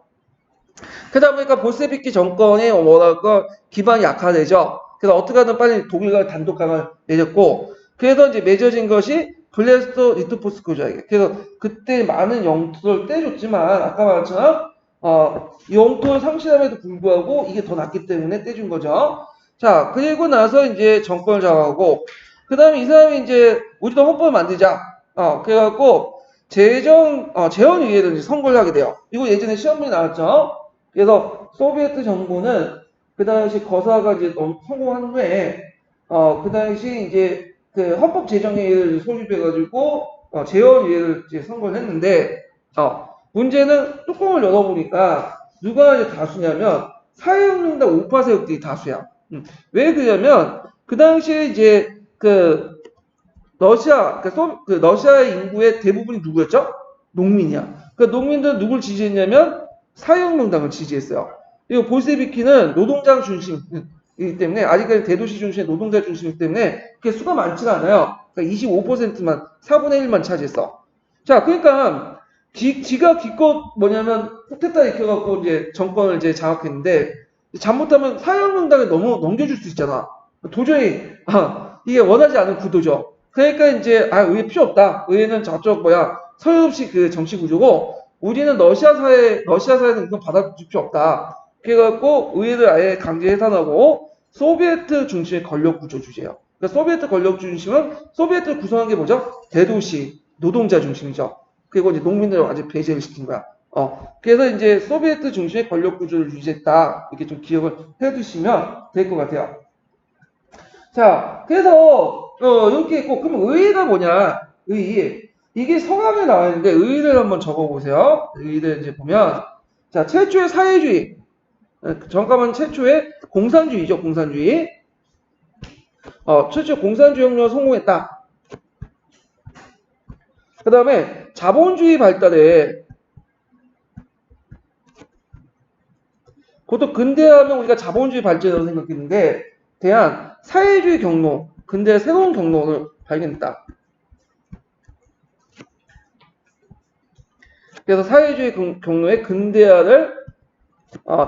그러다 보니까 볼셰비키 정권이 뭐랄까 기반이 약화되죠. 그래서 어떻게든 빨리 독일과 단독 강을 내렸고 그래서 이제 맺어진 것이 블레스토 리투포스크 조약이에요. 그래서 그때 많은 영토를 떼줬지만 아까 말했처럼 영토를 상실함에도 불구하고 이게 더 낫기 때문에 떼준 거죠. 자 그리고 나서 이제 정권을 장악하고 그 다음에 이 사람이 이제 우리도 헌법을 만들자. 그래갖고 재헌의회를 선거를 하게 돼요. 이거 예전에 시험문이 나왔죠. 그래서 소비에트 정부는 그 당시 거사가 이제 성공한 후에 그 당시 이제 그 헌법 제정회의를 소집해가지고 재헌의회를 이제 선거를 했는데 문제는 뚜껑을 열어보니까 누가 이제 다수냐면 사회혁명당 우파 세력들이 다수야. 왜 그러냐면 그 당시에 이제 그 러시아의 인구의 대부분이 누구였죠? 농민이야. 그 농민들은 누굴 지지했냐면 사회혁명당을 지지했어요. 그리고 볼셰비키는 노동자 중심이기 때문에 아직까지 대도시 중심의 노동자 중심이기 때문에 그게 수가 많지가 않아요. 그러니까 25%만 4분의 1만 차지했어. 자, 그러니까 지가 기껏 뭐냐면 쿠데타 일으켜갖고 이제 정권을 이제 장악했는데 잘못하면 사형명당에 넘겨줄 수 있잖아. 도저히 이게 원하지 않은 구도죠. 그러니까 이제 의회 필요 없다. 의회는 저쪽 서유럽식 그 정치 구조고 우리는 러시아 사회는 이건 받아줄 필요 없다. 그래갖고 의회를 아예 강제 해산하고 소비에트 중심의 권력 구조 주제예요. 그러니까 소비에트 권력 중심은 소비에트 구성한 게 뭐죠? 대도시 노동자 중심이죠. 그리고 이제 농민들을 아주 배제를 시킨 거야. 그래서 이제 소비에트 중심의 권력 구조를 유지했다. 이렇게 좀 기억을 해두시면 될 것 같아요. 자, 그래서 이렇게 있고 그럼 의의가 뭐냐? 의의. 이게 성함에 나와 있는데 의의를 한번 적어보세요. 의의를 이제 보면 자, 최초의 사회주의. 잠깐만 최초의 공산주의죠. 공산주의. 최초 공산주의 혁명을 성공했다. 그 다음에 자본주의 발달에 그것도 근대하면 우리가 자본주의 발전이라고 생각했는데 대한 사회주의 경로, 근대의 새로운 경로를 발견했다. 그래서 사회주의 경로의 근대화를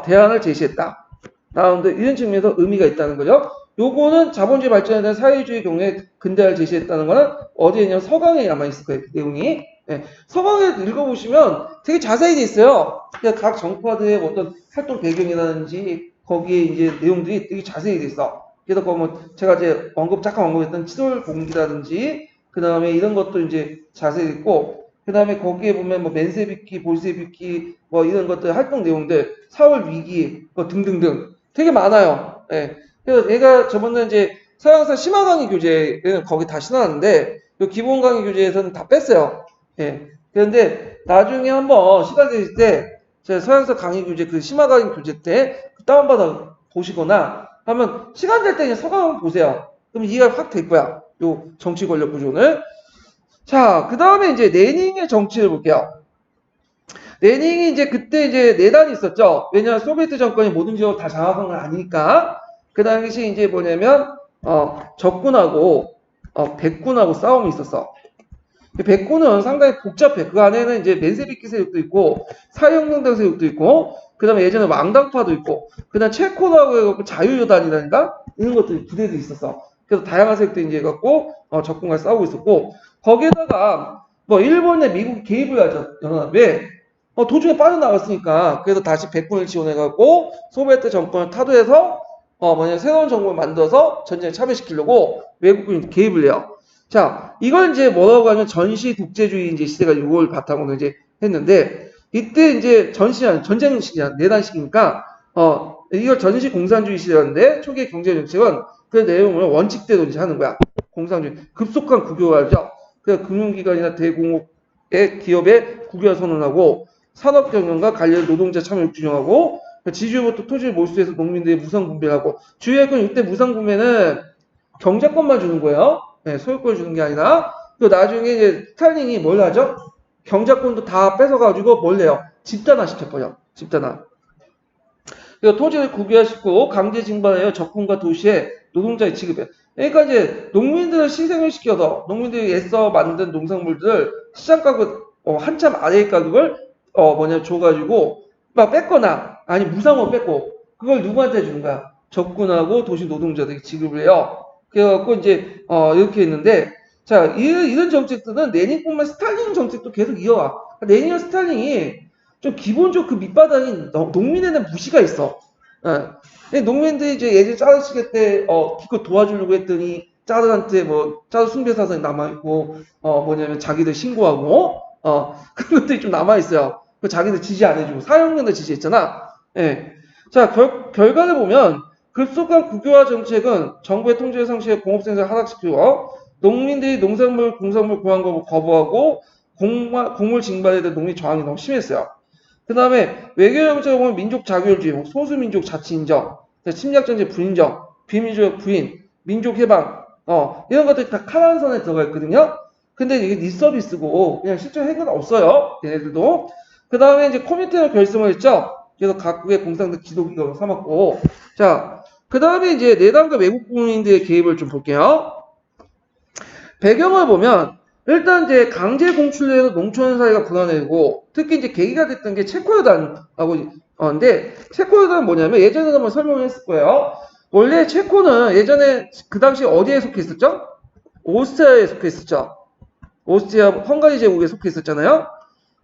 대안을 제시했다. 나오는데 이런 측면에서 의미가 있다는 거죠. 요거는 자본주의 발전에 대한 사회주의 경로의 근대화를 제시했다는 거는 어디에 있냐면 서강에 남아있을 거예요. 그 내용이. 네. 서강에 읽어보시면 되게 자세히 돼 있어요. 그러니까 각 정파들의 어떤 활동 배경이라든지 거기에 이제 내용들이 되게 자세히 돼 있어. 그래서 제가 이제 잠깐 언급했던 치솔 공기라든지 그 다음에 이런 것도 이제 자세히 있고 그 다음에 거기에 보면 맨세비키, 볼세비키 이런 것들 활동 내용들, 4월 위기 등등등 되게 많아요. 예. 그래서 내가 저번에 이제 서양사 심화 강의 교재는 거기 다 신었는데 기본 강의 교재에서는 다 뺐어요. 예. 그런데 나중에 한번 시간 되실 때 제가 서양사 강의 교재 그 심화 강의 교재 때 다운받아 보시거나 하면 시간 될 때 그냥 서강 한번 보세요. 그럼 이해가 확 될 거야. 요 정치 권력 구조는. 자, 그 다음에 이제 레닝의 정치를 볼게요. 레닝이 이제 그때 이제 내단이 있었죠. 왜냐하면 소비에트 정권이 모든 지역을 다 장악한 건 아니니까. 그 당시 이제 뭐냐면, 적군하고, 백군하고 싸움이 있었어. 백군은 상당히 복잡해. 그 안에는 이제 맨세비키 세력도 있고, 사회혁명당 세력도 있고, 그 다음에 예전에 왕당파도 있고, 그 다음 체코라고 해갖고 자유여단이라든가, 이런 것들이 부대도 있었어. 그래서 다양한 세력들이 이제 해갖고, 적군과 싸우고 있었고, 거기에다가, 일본에 미국 개입을 하죠. 연합에. 도중에 빠져나갔으니까, 그래서 다시 백군을 지원해갖고, 소비에트 정권을 타도해서, 새로운 정권을 만들어서 전쟁에 참여시키려고 외국군이 개입을 해요. 자, 이걸 이제 뭐라고 하면 전시 독재주의 이제 시대가 이걸 바탕으로 이제 했는데, 이때 이제 전쟁 시기야, 내단 시기니까, 이걸 전시 공산주의 시대였는데, 초기의 경제 정책은 그 내용을 원칙대로 이제 하는 거야. 공산주의. 급속한 국유화죠. 그 금융기관이나 대공업의 기업의 국유화 선언하고, 산업경영과 관련 노동자 참여를 균형하고, 지주부터 토지를 몰수해서 농민들의 무상분배하고, 주요할 건 이때 무상분배는 경제권만 주는 거예요. 네, 소유권 주는 게 아니라. 또 나중에 이제 스탈린이 뭘 하죠? 경제권도 다 뺏어가지고 뭘 해요? 집단화 시켜버려. 집단화. 그리고 토지를 국유화시키고 강제 징발하여 적군과 도시에 노동자의 지급해. 그러니까 이제 농민들을 희생을 시켜서 농민들이 애써 만든 농산물들을 시장 가격 한참 아래의 가격을 줘가지고 막 뺏거나 아니 무상으로 뺏고 그걸 누구한테 주는 거야? 적군하고 도시 노동자들에게 지급을 해요. 그래갖고 이제 이렇게 했는데 자 이런 정책들은 레닌뿐만 스탈린 정책도 계속 이어와. 레닌과 스탈린이 좀 기본적 그 밑바닥인 농민에 대한 무시가 있어. 농민들이 이제 예전 짜르 시대 때 기껏 도와주려고 했더니 짜르한테 짜르 숭배 사상이 남아있고 뭐냐면 자기들 신고하고 그런 것들이 좀 남아있어요. 그 자기들 지지 안 해주고 사형령도 지지했잖아. 예. 자 결과를 보면 급속한 국유화 정책은 정부의 통제 상시에 공업생산을 하락시키고 농민들이 농산물, 공산물 구한 거부하고 곡물 징발에 대한 농민 저항이 너무 심했어요. 그 다음에 외교정책을 보면 민족 자결주의, 소수민족 자치 인정, 침략전쟁 불인정, 비민주적 부인, 민족 해방, 이런 것들이 다 카란선에 들어가 있거든요. 근데 이게 리서비스고 그냥 실제 핵은 없어요. 얘네들도. 그 다음에 이제 코미테를 결성을 했죠. 그래서 각국의 공산당 지도기관을 삼았고, 자, 그 다음에 이제 내당과 외국 국민들의 개입을 좀 볼게요. 배경을 보면 일단 이제 강제 공출로 농촌 사회가 불안해지고 특히 이제 계기가 됐던 게 체코여단하고 인데 체코여단은 뭐냐면 예전에도 한번 설명을 했을 거예요. 원래 체코는 예전에 그 당시 어디에 속해 있었죠? 오스트리아에 속해 있었죠. 오스트리아 헝가리 제국에 속해 있었잖아요.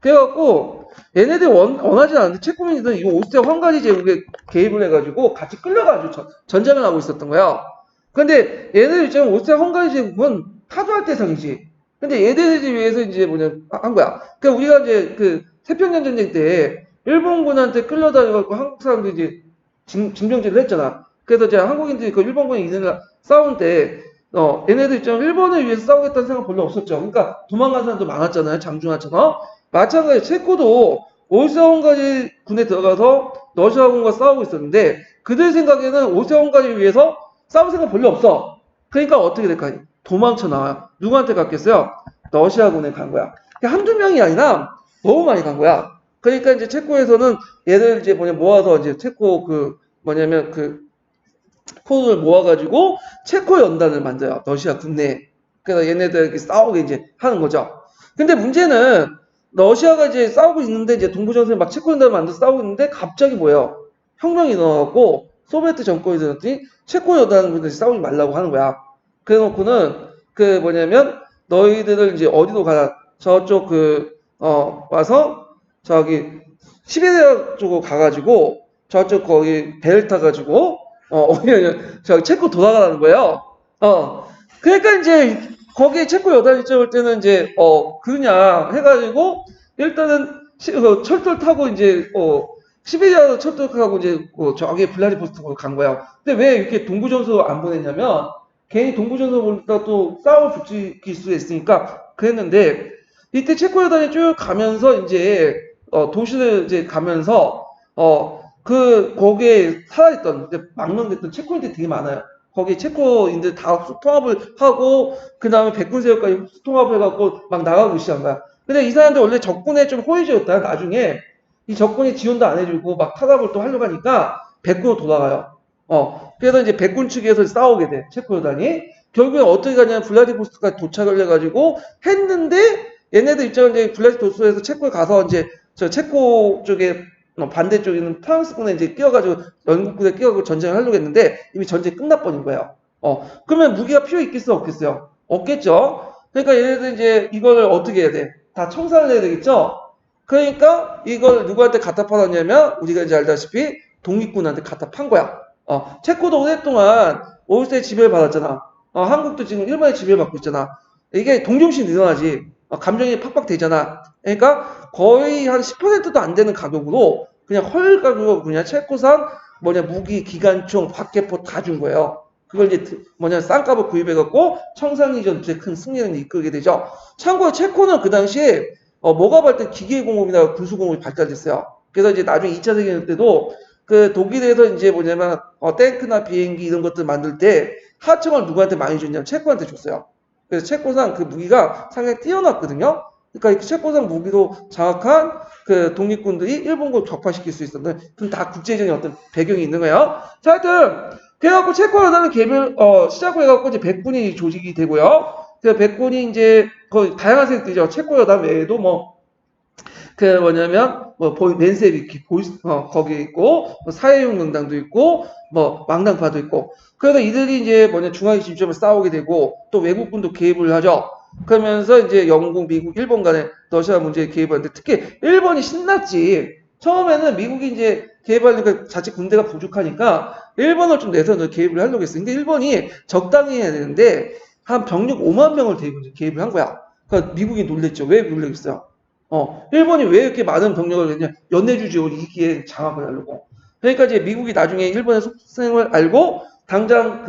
그래갖고 얘네들이 원하지 않는데 체코민들은 이 오스트리아 헝가리 제국에 개입을 해가지고 같이 끌려가지고 전쟁을 하고 있었던 거야. 근데 얘네들 입장에 오스트리아 헝가리 제국은 타도할 대상이지. 근데 얘네들을 위해서 이제 뭐냐 한 거야. 그러니까 우리가 이제 그 태평양 전쟁 때 일본군한테 끌려다녀갖고 한국 사람들이 이제 징병제를 했잖아. 그래서 이제 한국인들이 그 일본군이 이들랑 싸운 때 얘네들 입장에 일본을 위해서 싸우겠다는 생각 별로 없었죠. 그러니까 도망간 사람도 많았잖아요. 장중하처럼. 마찬가지 체코도 오스트리아 헝가리 군에 들어가서 러시아군과 싸우고 있었는데 그들 생각에는 오스트리아 헝가리를 위해서 싸울 생각 별로 없어. 그러니까 어떻게 될까? 도망쳐 나와요. 누구한테 갔겠어요? 러시아군에 간 거야. 한두 명이 아니라 너무 많이 간 거야. 그러니까 이제 체코에서는 얘들 이제 모아서 이제 체코 그 뭐냐면 그 포를 모아가지고 체코 연단을 만들어요. 러시아 국내에. 그래서 얘네들 이렇게 싸우게 이제 하는 거죠. 근데 문제는 러시아가 이제 싸우고 있는데 이제 동부전선에 막 체코 연단을 만들어서 싸우고 있는데 갑자기 뭐예요? 혁명이 일어나고 소비에트 정권이 들었더니 체코 연단을 싸우지 말라고 하는 거야. 그래놓고는 그 뭐냐면 너희들을 이제 어디로 가라 저쪽 와서 저기 시베리아 쪽으로 가가지고 저쪽 거기 배를 타가지고 저 체코 돌아가라는 거예요. 그러니까 이제 거기에 체코 여단이 찍을 때는 이제 그냥 해가지고 일단은 철도를 타고 이제 시베리아 철도를 타고 이제 저기 블라디보스토크로 간 거야. 근데 왜 이렇게 동부전선으로 안 보냈냐면 괜히 동부전선 보니까 또 싸울 붙일 수 있으니까 그랬는데 이때 체코 여단이 쭉 가면서 이제 도시를 이제 가면서 거기에 살아있던, 망명됐던 체코인들이 되게 많아요. 거기 체코인들 다 통합을 하고, 그 다음에 백군세력까지 통합을 해갖고 막 나가고 시작한 거야. 근데 이 사람들 원래 적군에 좀 호의적이었다. 나중에 이 적군이 지원도 안 해주고 막 타협을 또 하려고 하니까 백군으로 돌아가요. 그래서 이제 백군 측에서 싸우게 돼. 체코 여단이. 결국에 어떻게 가냐면 블라디보스토크까지 도착을 해가지고 했는데 얘네들 입장은 이제 블라디보스토크에서 체코에 가서 이제 저 체코 쪽에 반대쪽에 있는 프랑스군에 이제 끼어가지고 영국군에 끼어가지고 전쟁을 하려고 했는데 이미 전쟁이 끝나버린 거예요. 그러면 무기가 필요 있겠어 없겠어요? 없겠죠. 그러니까 얘네들 이제 이걸 어떻게 해야 돼? 다 청산을 해야 되겠죠. 그러니까 이걸 누구한테 갖다 팔았냐면 우리가 이제 알다시피 독립군한테 갖다 판 거야. 체코도 오랫동안 5세 지배를 받았잖아. 한국도 지금 일본의 지배를 받고 있잖아. 이게 동정심이 늘어나지. 감정이 팍팍 되잖아. 그러니까 거의 한 10%도 안 되는 가격으로 그냥 헐 가격으로 그냥 체코산 무기, 기관총, 박격포 다 준 거예요. 그걸 이제 싼값을 구입해갖고 청산이전 큰 승리를 이끌게 되죠. 참고로 체코는 그 당시에 뭐가 발달, 기계공업이나 군수공업이 발달됐어요. 그래서 이제 나중에 2차 세계대전 때도 그 독일에서 이제 탱크나 비행기 이런 것들 만들 때 하청을 누구한테 많이 줬냐면 체코한테 줬어요. 그래서 체코산 그 무기가 상당히 뛰어났거든요. 그러니까 체코산 무기로 장악한 그 독립군들이 일본군 격파시킬 수 있었는데 그건 다 국제적인 어떤 배경이 있는 거예요. 자, 하여튼 그래갖고 체코 여단은 시작을 해갖고 이제 백군이 조직이 되고요. 그 백군이 이제 거의 다양한 세력들이죠. 체코 여단 외에도 낸세비키 거기 있고 사회용명당도 있고 망당파도 있고 그래서 이들이 이제 중앙에 집중을 싸우게 되고 또 외국군도 개입을 하죠. 그러면서 이제 영국, 미국, 일본 간에 러시아 문제에 개입하는데 특히 일본이 신났지. 처음에는 미국이 이제 개입하니까 자칫 군대가 부족하니까 일본을 좀 내서 개입을 하려고 했어요. 근데 일본이 적당히 해야 되는데 한 병력 5만 명을 개입을 한 거야. 그러니까 미국이 놀랬죠. 왜 놀랬어요? 일본이 왜 이렇게 많은 병력을 했냐? 연내주 지역을 이 기회에 장악을 하려고. 그러니까 이제 미국이 나중에 일본의 속셈을 알고 당장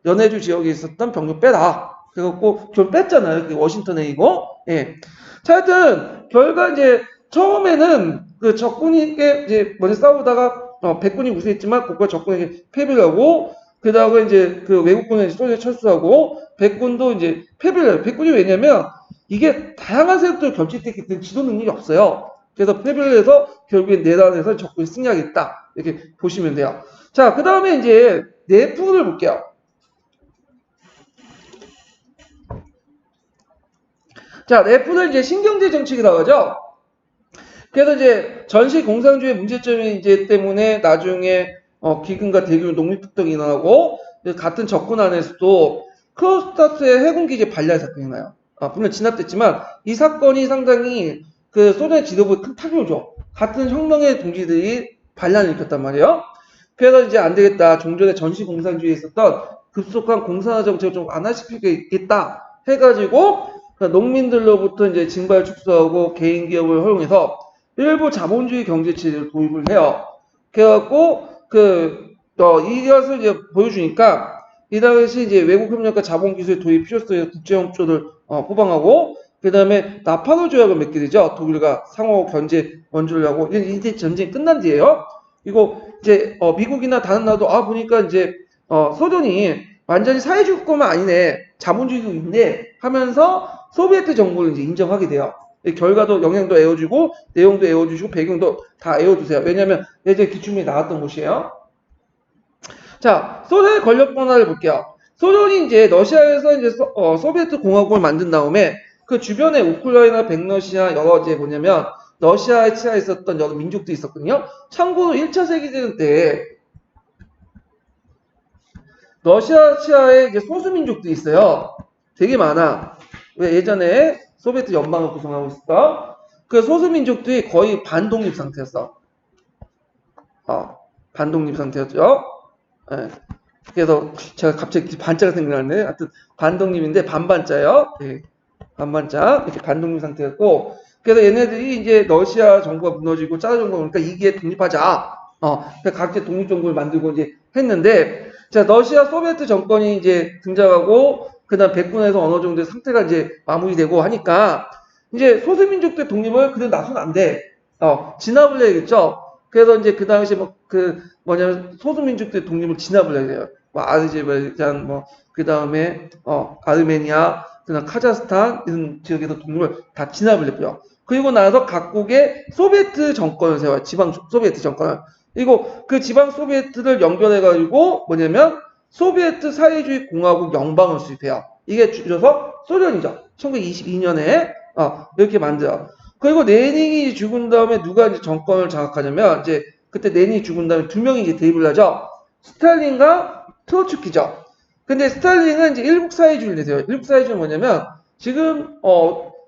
연해주 지역에 있었던 병력 빼라. 그래갖고 좀 뺐잖아요. 워싱턴에 이거. 예. 자, 하여튼 결과 이제 처음에는 그 적군이 이제 먼저 싸우다가 백군이 우세했지만 그과 적군에게 패배를 하고 그 다음에 이제 그 외국군은 소리에 철수하고 백군도 이제 패배를 해요. 백군이 왜냐면 이게 다양한 세력들 결집됐기 때문에 지도 능력이 없어요. 그래서 패배를 해서 결국엔 내란에서 적군이 승리하겠다. 이렇게 보시면 돼요. 자, 그 다음에 이제 내부를 볼게요. 자, F는 이제 신경제 정책이라고 하죠. 그래서 이제 전시 공산주의 문제점이 이제 때문에 나중에 기근과 대규모 농민폭동이 일어나고 같은 접근 안에서도 크로스타트의 해군기지 반란 사건이 나요. 물론 진압됐지만 이 사건이 상당히 그 소련 지도부에 큰 타격을 줘. 같은 혁명의 동지들이 반란을 일으켰단 말이에요. 그래서 이제 안 되겠다. 종전에 전시 공산주의에 있었던 급속한 공산화 정책을 좀 완화시키겠다 해가지고 농민들로부터 이제 징발 축소하고 개인 기업을 허용해서 일부 자본주의 경제체제를 도입을 해요. 그래갖고 이것을 이제 보여주니까 이 당시 이제 외국 협력과 자본 기술 도입 필요성에 국제 협조를 포방하고 그 다음에 나파도 조약을 맺게 되죠. 독일과 상호 견제 원조를 하고 이제 전쟁이 끝난 뒤에요. 이거 이제 미국이나 다른 나라도 보니까 이제 소련이 완전히 사회주의국가만 아니네 자본주의국인데 하면서 소비에트 정부를 이제 인정하게 돼요. 결과도 영향도 에워주고 내용도 에워주시고 배경도 다 에워주세요. 왜냐하면 예전에 기출문이 나왔던 곳이에요. 자, 소련의 권력 변화를 볼게요. 소련이 이제 러시아에서 이제 소비에트 공화국을 만든 다음에 그 주변에 우크라이나, 백러시아 여러 이제 뭐냐면 러시아에 치하에 있었던 여러 민족도 있었거든요. 참고로 1차 세계대전 때 러시아 치하에 이제 소수 민족도 있어요. 되게 많아. 왜 예전에 소비에트 연방을 구성하고 있었다. 그 소수 민족들이 거의 반독립 상태였어. 반독립 상태였죠. 예. 그래서 제가 갑자기 반자가 생각나네. 하여튼 반독립인데 반반자요. 예. 반반자 이렇게 반독립 상태였고, 그래서 얘네들이 이제 러시아 정부가 무너지고 짜르 정부가 그러니까 이게 독립하자. 그래서 각자 독립 정부를 만들고 이제 했는데, 자 러시아 소비에트 정권이 이제 등장하고 그다음 백군에서 어느 정도의 상태가 이제 마무리되고 하니까 이제 소수민족들 독립을 그대로 놔서는 안 돼. 진압을 해야겠죠. 그래서 이제 그 당시에 뭐냐면 소수민족들 독립을 진압을 해야 돼요. 아르제바이잔 그 다음에 아르메니아, 그다음 카자흐스탄 이런 지역에서 독립을 다 진압을 했고요. 그리고 나서 각국의 소비에트 정권을 세워요. 지방 소비에트 정권을. 그리고 그 지방 소비에트를 연결해가지고 뭐냐면 소비에트 사회주의 공화국 연방을 수립해요. 이게 줄여서 소련이죠. 1922년에 이렇게 만들어요. 그리고 레닌이 죽은 다음에 누가 이제 정권을 장악하냐면 이제 그때 레닌이 죽은 다음에 두 명이 이제 대입을 하죠. 스탈린과 트로츠키죠. 근데 스탈린은 이제 일국 사회주의를 내세요. 일국 사회주의는 뭐냐면 지금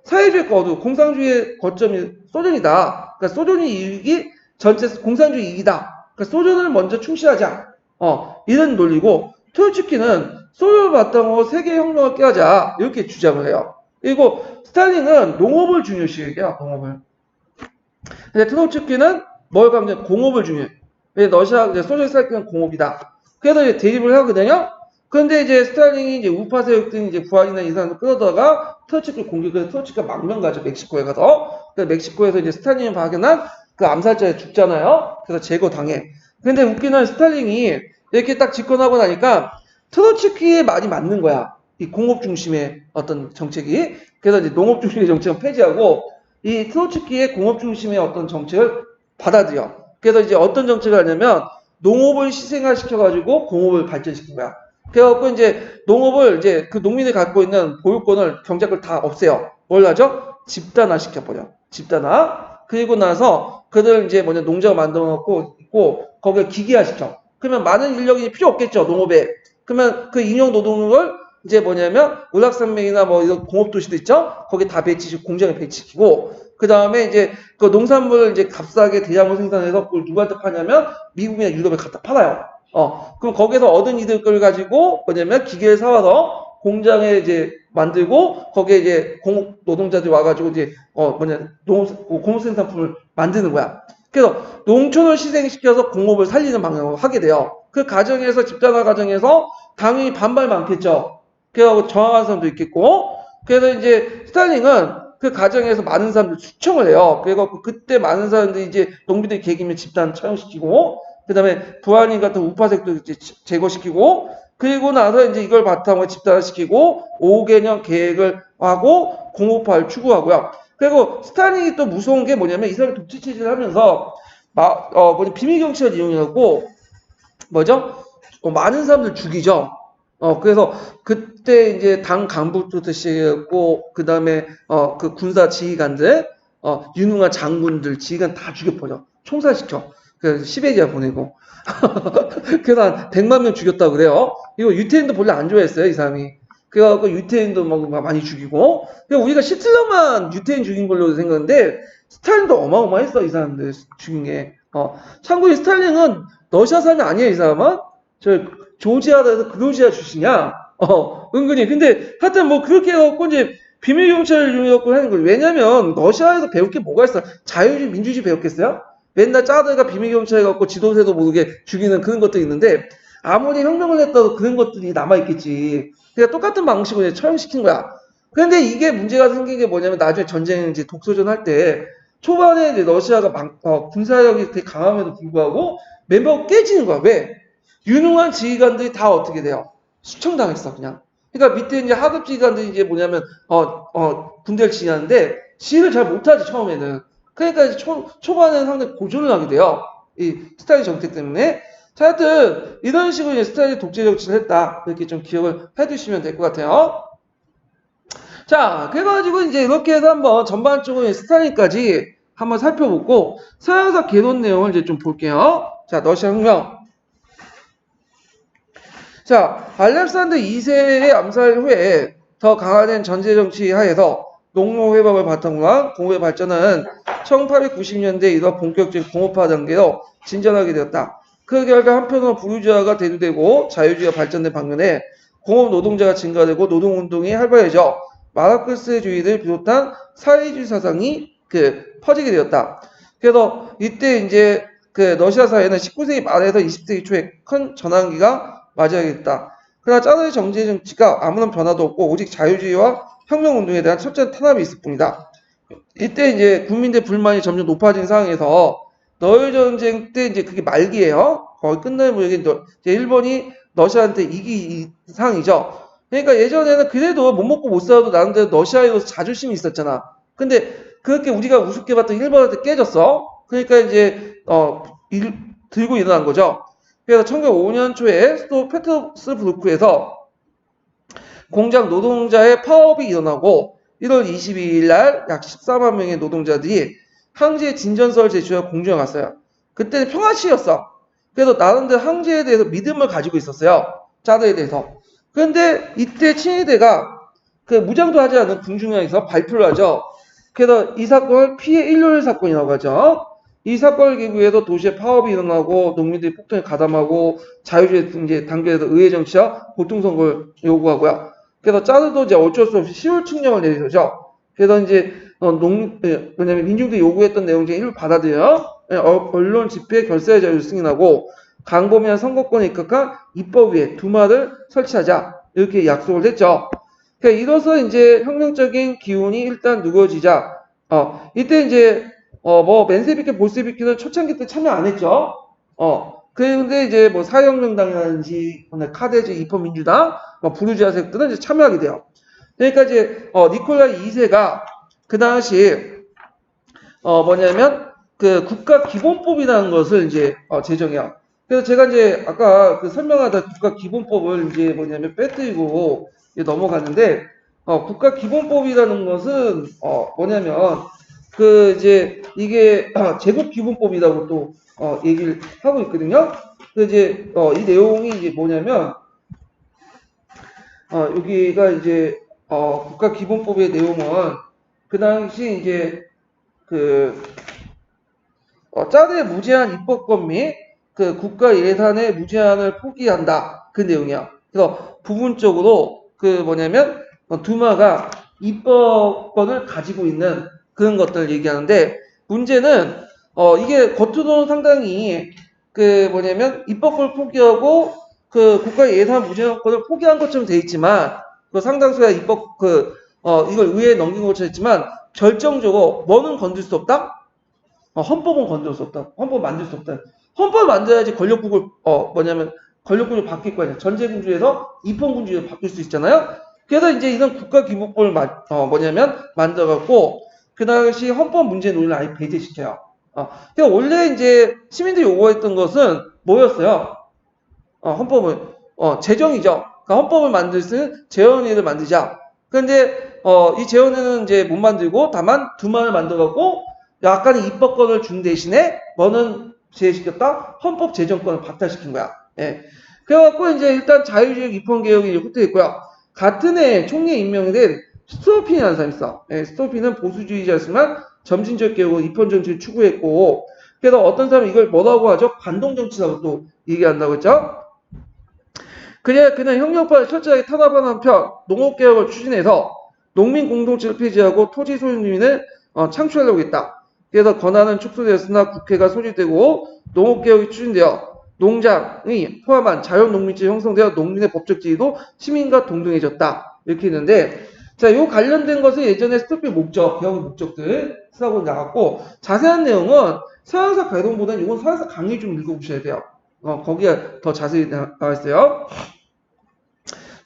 사회주의 거도 공산주의의 거점이 소련이다. 그러니까 소련의 이익이 전체 공산주의 이익이다. 그러니까 소련을 먼저 충실하자. 이런 논리고 트로츠키는 소련을 바탕으로 세계혁명을 깨하자. 이렇게 주장을 해요. 그리고 스탈린은 농업을 중요시해요. 농업을. 근데 트로츠키는 뭘 강조해? 공업을 중요해. 소련이 살기는 공업이다. 그래서 이제 대립을 하거든요. 그런데 이제 스탈린이 이제 우파 세력 등 이제 부하이나 이 사람을 끌어다가 트로츠키를 공격해서 트로츠키가 망명 가죠. 멕시코에 가서. 그래서 멕시코에서 이제 스탈린이 발견한 그 암살자에 죽잖아요. 그래서 제거당해. 근데 웃기는 스탈린이 이렇게 딱 집권하고 나니까 트로츠키의 말이 맞는 거야. 이 공업 중심의 어떤 정책이. 그래서 이제 농업 중심의 정책은 폐지하고 이 트로츠키의 공업 중심의 어떤 정책을 받아들여. 그래서 이제 어떤 정책을 하냐면 농업을 희생화시켜가지고 공업을 발전시킨 거야. 그래갖고 이제 농업을 이제 그 농민이 갖고 있는 보유권을 경작을 다 없애요. 뭘 하죠? 집단화 시켜버려. 집단화. 그리고 나서 그들 이제 농장을 만들어 놓고 있고 거기에 기계화 시켜. 그러면 많은 인력이 필요 없겠죠. 농업에. 그러면 그 인용 노동을 이제 울락산맥이나 이런 공업도시도 있죠? 거기 다 배치시키고, 공장에 배치시키고, 그 다음에 이제 그 농산물을 이제 값싸게 대량으로 생산해서 그걸 누구한테 파냐면 미국이나 유럽에 갖다 팔아요. 그럼 거기서 얻은 이득을 가지고 기계를 사와서 공장에 이제 만들고, 거기에 이제 공업 노동자들이 와가지고 이제, 공업 생산품을 만드는 거야. 그래서 농촌을 희생시켜서 공업을 살리는 방향으로 하게 돼요. 그 과정에서, 집단화 과정에서 당연히 반발 많겠죠. 그래서 저항하는 사람도 있겠고, 그래서 이제 스탈린은 그 과정에서 많은 사람들 수청을 해요. 그래서 그때 많은 사람들이 이제 농민들이 개기면 집단 처형시키고, 그 다음에 부하님 같은 우파색도 이제 제거시키고, 그리고 나서 이제 이걸 바탕으로 집단화시키고, 5개년 계획을 하고, 공업화를 추구하고요. 그리고 스탈린이 또 무서운 게 뭐냐면 이 사람이 독재체제를 하면서, 비밀경찰을 이용해갖고, 많은 사람들 죽이죠. 그래서 그때 이제 당 간부부터 시작했고, 그 다음에, 그 군사 지휘관들, 유능한 장군들, 지휘관 다 죽여버려. 총살시켜. 그래서 시베리아 보내고. 그래서 한 100만 명 죽였다고 그래요. 이거 유태인도 별로 안 좋아했어요, 이 사람이. 그래갖고 유태인도 막 많이 죽이고. 그러니까 우리가 히틀러만 유태인 죽인 걸로 생각하는데, 스탈린도 어마어마했어, 이 사람들 죽인 게. 참고로 스탈린은 러시아 사람이 아니에요, 이 사람은. 저 조지아에서 그로지아 출신이야. 은근히. 근데 하여튼 뭐 그렇게 해갖고 이제 비밀경찰을 이용해갖고 하는 거예요. 왜냐면 러시아에서 배울 게 뭐가 있어? 자유주의, 민주주의 배웠겠어요? 맨날 짜들가 비밀경찰 해갖고 지도새도 모르게 죽이는 그런 것들이 있는데 아무리 혁명을 했다고 그런 것들이 남아있겠지. 그러니까 똑같은 방식으로 이제 처형시킨 거야. 그런데 이게 문제가 생긴 게 뭐냐면 나중에 전쟁 이제 독소전 할 때 초반에 이제 러시아가 군사력이 되게 강함에도 불구하고 멤버가 깨지는 거야. 왜? 유능한 지휘관들이 다 어떻게 돼요? 수청당했어, 그냥. 그러니까 밑에 이제 하급 지휘관들이 이제 뭐냐면, 군대를 지휘하는데, 지휘를 잘 못하지, 처음에는. 그러니까 이제 초반에는 상당히 고전을 하게 돼요. 이 스탈린 정책 때문에. 자, 하여튼, 이런 식으로 이제 스탈린 독재 정치를 했다. 이렇게 좀 기억을 해 두시면 될 것 같아요. 자, 그래가지고 이제 이렇게 해서 한번 전반적으로 스탈린까지 한번 살펴보고, 서양사 개론 내용을 이제 좀 볼게요. 자, 러시아 혁명. 자, 알렉산더 2세의 암살 후에 더 강화된 전제 정치 하에서 농노 회복을 바탕으로 한 공업의 발전은 1890년대 이르러 본격적인 공업화 단계로 진전하게 되었다. 그 결과 한편으로 부르주아가 대두되고 자유주의가 발전된 반면에 공업 노동자가 증가되고 노동운동이 활발해져 마르크스주의를 비롯한 사회주의 사상이 퍼지게 되었다. 그래서 이때 이제 러시아 사회는 19세기 말에서 20세기 초에 큰 전환기가 맞이하겠다. 그러나 짜르의 정치 정치가 아무런 변화도 없고 오직 자유주의와 혁명운동에 대한 철저한 탄압이 있을 뿐이다. 이때 이제 국민들 불만이 점점 높아진 상황에서 너일 전쟁 때 이제 그게 말기예요. 거의 끝날 무렵에 이제 일본이 러시아한테 이기 상황이죠. 그러니까 예전에는 그래도 못 먹고 못 살아도 나름대로 러시아에서 자존심이 있었잖아. 근데 그렇게 우리가 우습게 봤던 일본한테 깨졌어. 그러니까 이제 들고 일어난 거죠. 그래서 1905년 초에 수도 페트스부르크에서 공장 노동자의 파업이 일어나고 1월 22일 날 약 14만 명의 노동자들이 항제 진전서를 제출해 공주에 갔어요. 그때는 평화시였어. 그래서 나름대로 항제에 대해서 믿음을 가지고 있었어요. 짜르에 대해서. 그런데 이때 친위대가 무장도 하지 않은 궁중에서 발표를 하죠. 그래서 이 사건을 피해 일요일 사건이라고 하죠. 이 사건을 계기해서 도시에 파업이 일어나고 농민들이 폭동에 가담하고 자유주의 이제 단계에서 의회 정치와 보통선거를 요구하고요. 그래서 짜르도 이제 어쩔 수 없이 시울 칙령을 내리죠. 그래서 이제 왜냐면 민중들이 요구했던 내용 중에 일부 받아들여 언론 집회 결사의 자유를 승인하고 강범위한 선거권에 입각한 입법위에 두마를 설치하자 이렇게 약속을 했죠. 그러니까 이로써 이제 혁명적인 기운이 일단 누거지자 이때 이제 뭐 맨세비키 볼세비키는 초창기 때 참여 안 했죠. 그런데 이제 뭐 사회혁명당이라든지 카데지 입헌민주당 뭐 부르주아 세력들은 이제 참여하게 돼요. 그러니까 이제 니콜라이 2세가 그 당시 뭐냐면 국가 기본법이라는 것을 이제 제정해요. 그래서 제가 이제 아까 설명하다 국가 기본법을 이제 뭐냐면 빼뜨리고 넘어갔는데 국가 기본법이라는 것은 뭐냐면 이제 이게 제국 기본법이라고 또 얘기를 하고 있거든요. 그 이제 이 내용이 이제 뭐냐면 여기가 이제 국가 기본법의 내용은 그 당시 이제 짜르의 무제한 입법권 및 국가 예산의 무제한을 포기한다. 그 내용이야. 그래서 부분적으로 뭐냐면 두마가 입법권을 가지고 있는 그런 것들을 얘기하는데 문제는 이게 겉으로는 상당히 뭐냐면 입법권을 포기하고 국가 예산 무제한권을 포기한 것처럼 돼 있지만 상당수가 입법 이걸 의회에 넘긴 것처럼 했지만 결정적으로 뭐는 건들 수 없다? 헌법은 건들 수 없다. 헌법 만들 수 없다. 헌법을 만들어야지 권력국을 뭐냐면 권력군이 바뀔 거 아니야. 전제군주에서 입헌군주로 바뀔 수 있잖아요. 그래서 이제 이런 국가기본법을 뭐냐면 만들어갖고 그 당시 헌법 문제 논의를 아예 배제시켜요. 그러니까 원래 이제 시민들이 요구했던 것은 뭐였어요? 헌법은 재정이죠. 그러니까 헌법을 만들 수 있는 재헌의를 만들자. 근데 이 재헌의는 이제 못 만들고 다만 두만을 만들었고 약간의 입법권을 준 대신에 뭐는 제시켰다? 헌법 제정권을 박탈시킨 거야. 예. 그래갖고 이제 일단 자유주의 입헌 개혁이 후퇴했고요. 같은 해 총리에 임명이 된 스토핀이라는 사람이 있어. 예, 스토핀은 보수주의자였지만 점진적 개혁을 입헌 정치를 추구했고, 그래서 어떤 사람은 이걸 뭐라고 하죠? 반동 정치라고 또 얘기한다고 했죠. 그는 형용파를 철저하게 탄압하는 한편 농업개혁을 추진해서 농민 공동체를 폐지하고 토지 소유민을 창출하려고 했다. 그래서 권한은 축소되었으나 국회가 소집되고 농업개혁이 추진되어 농장이 포함한 자연농민체 형성되어 농민의 법적 지위도 시민과 동등해졌다. 이렇게 했는데, 자, 요 관련된 것은 예전에 스토필 목적, 개혁의 목적들 쓰라고 나갔고, 자세한 내용은 서양사 배론보다는 이건 서양사 강의 좀 읽어보셔야 돼요. 거기에 더 자세히 나와 있어요.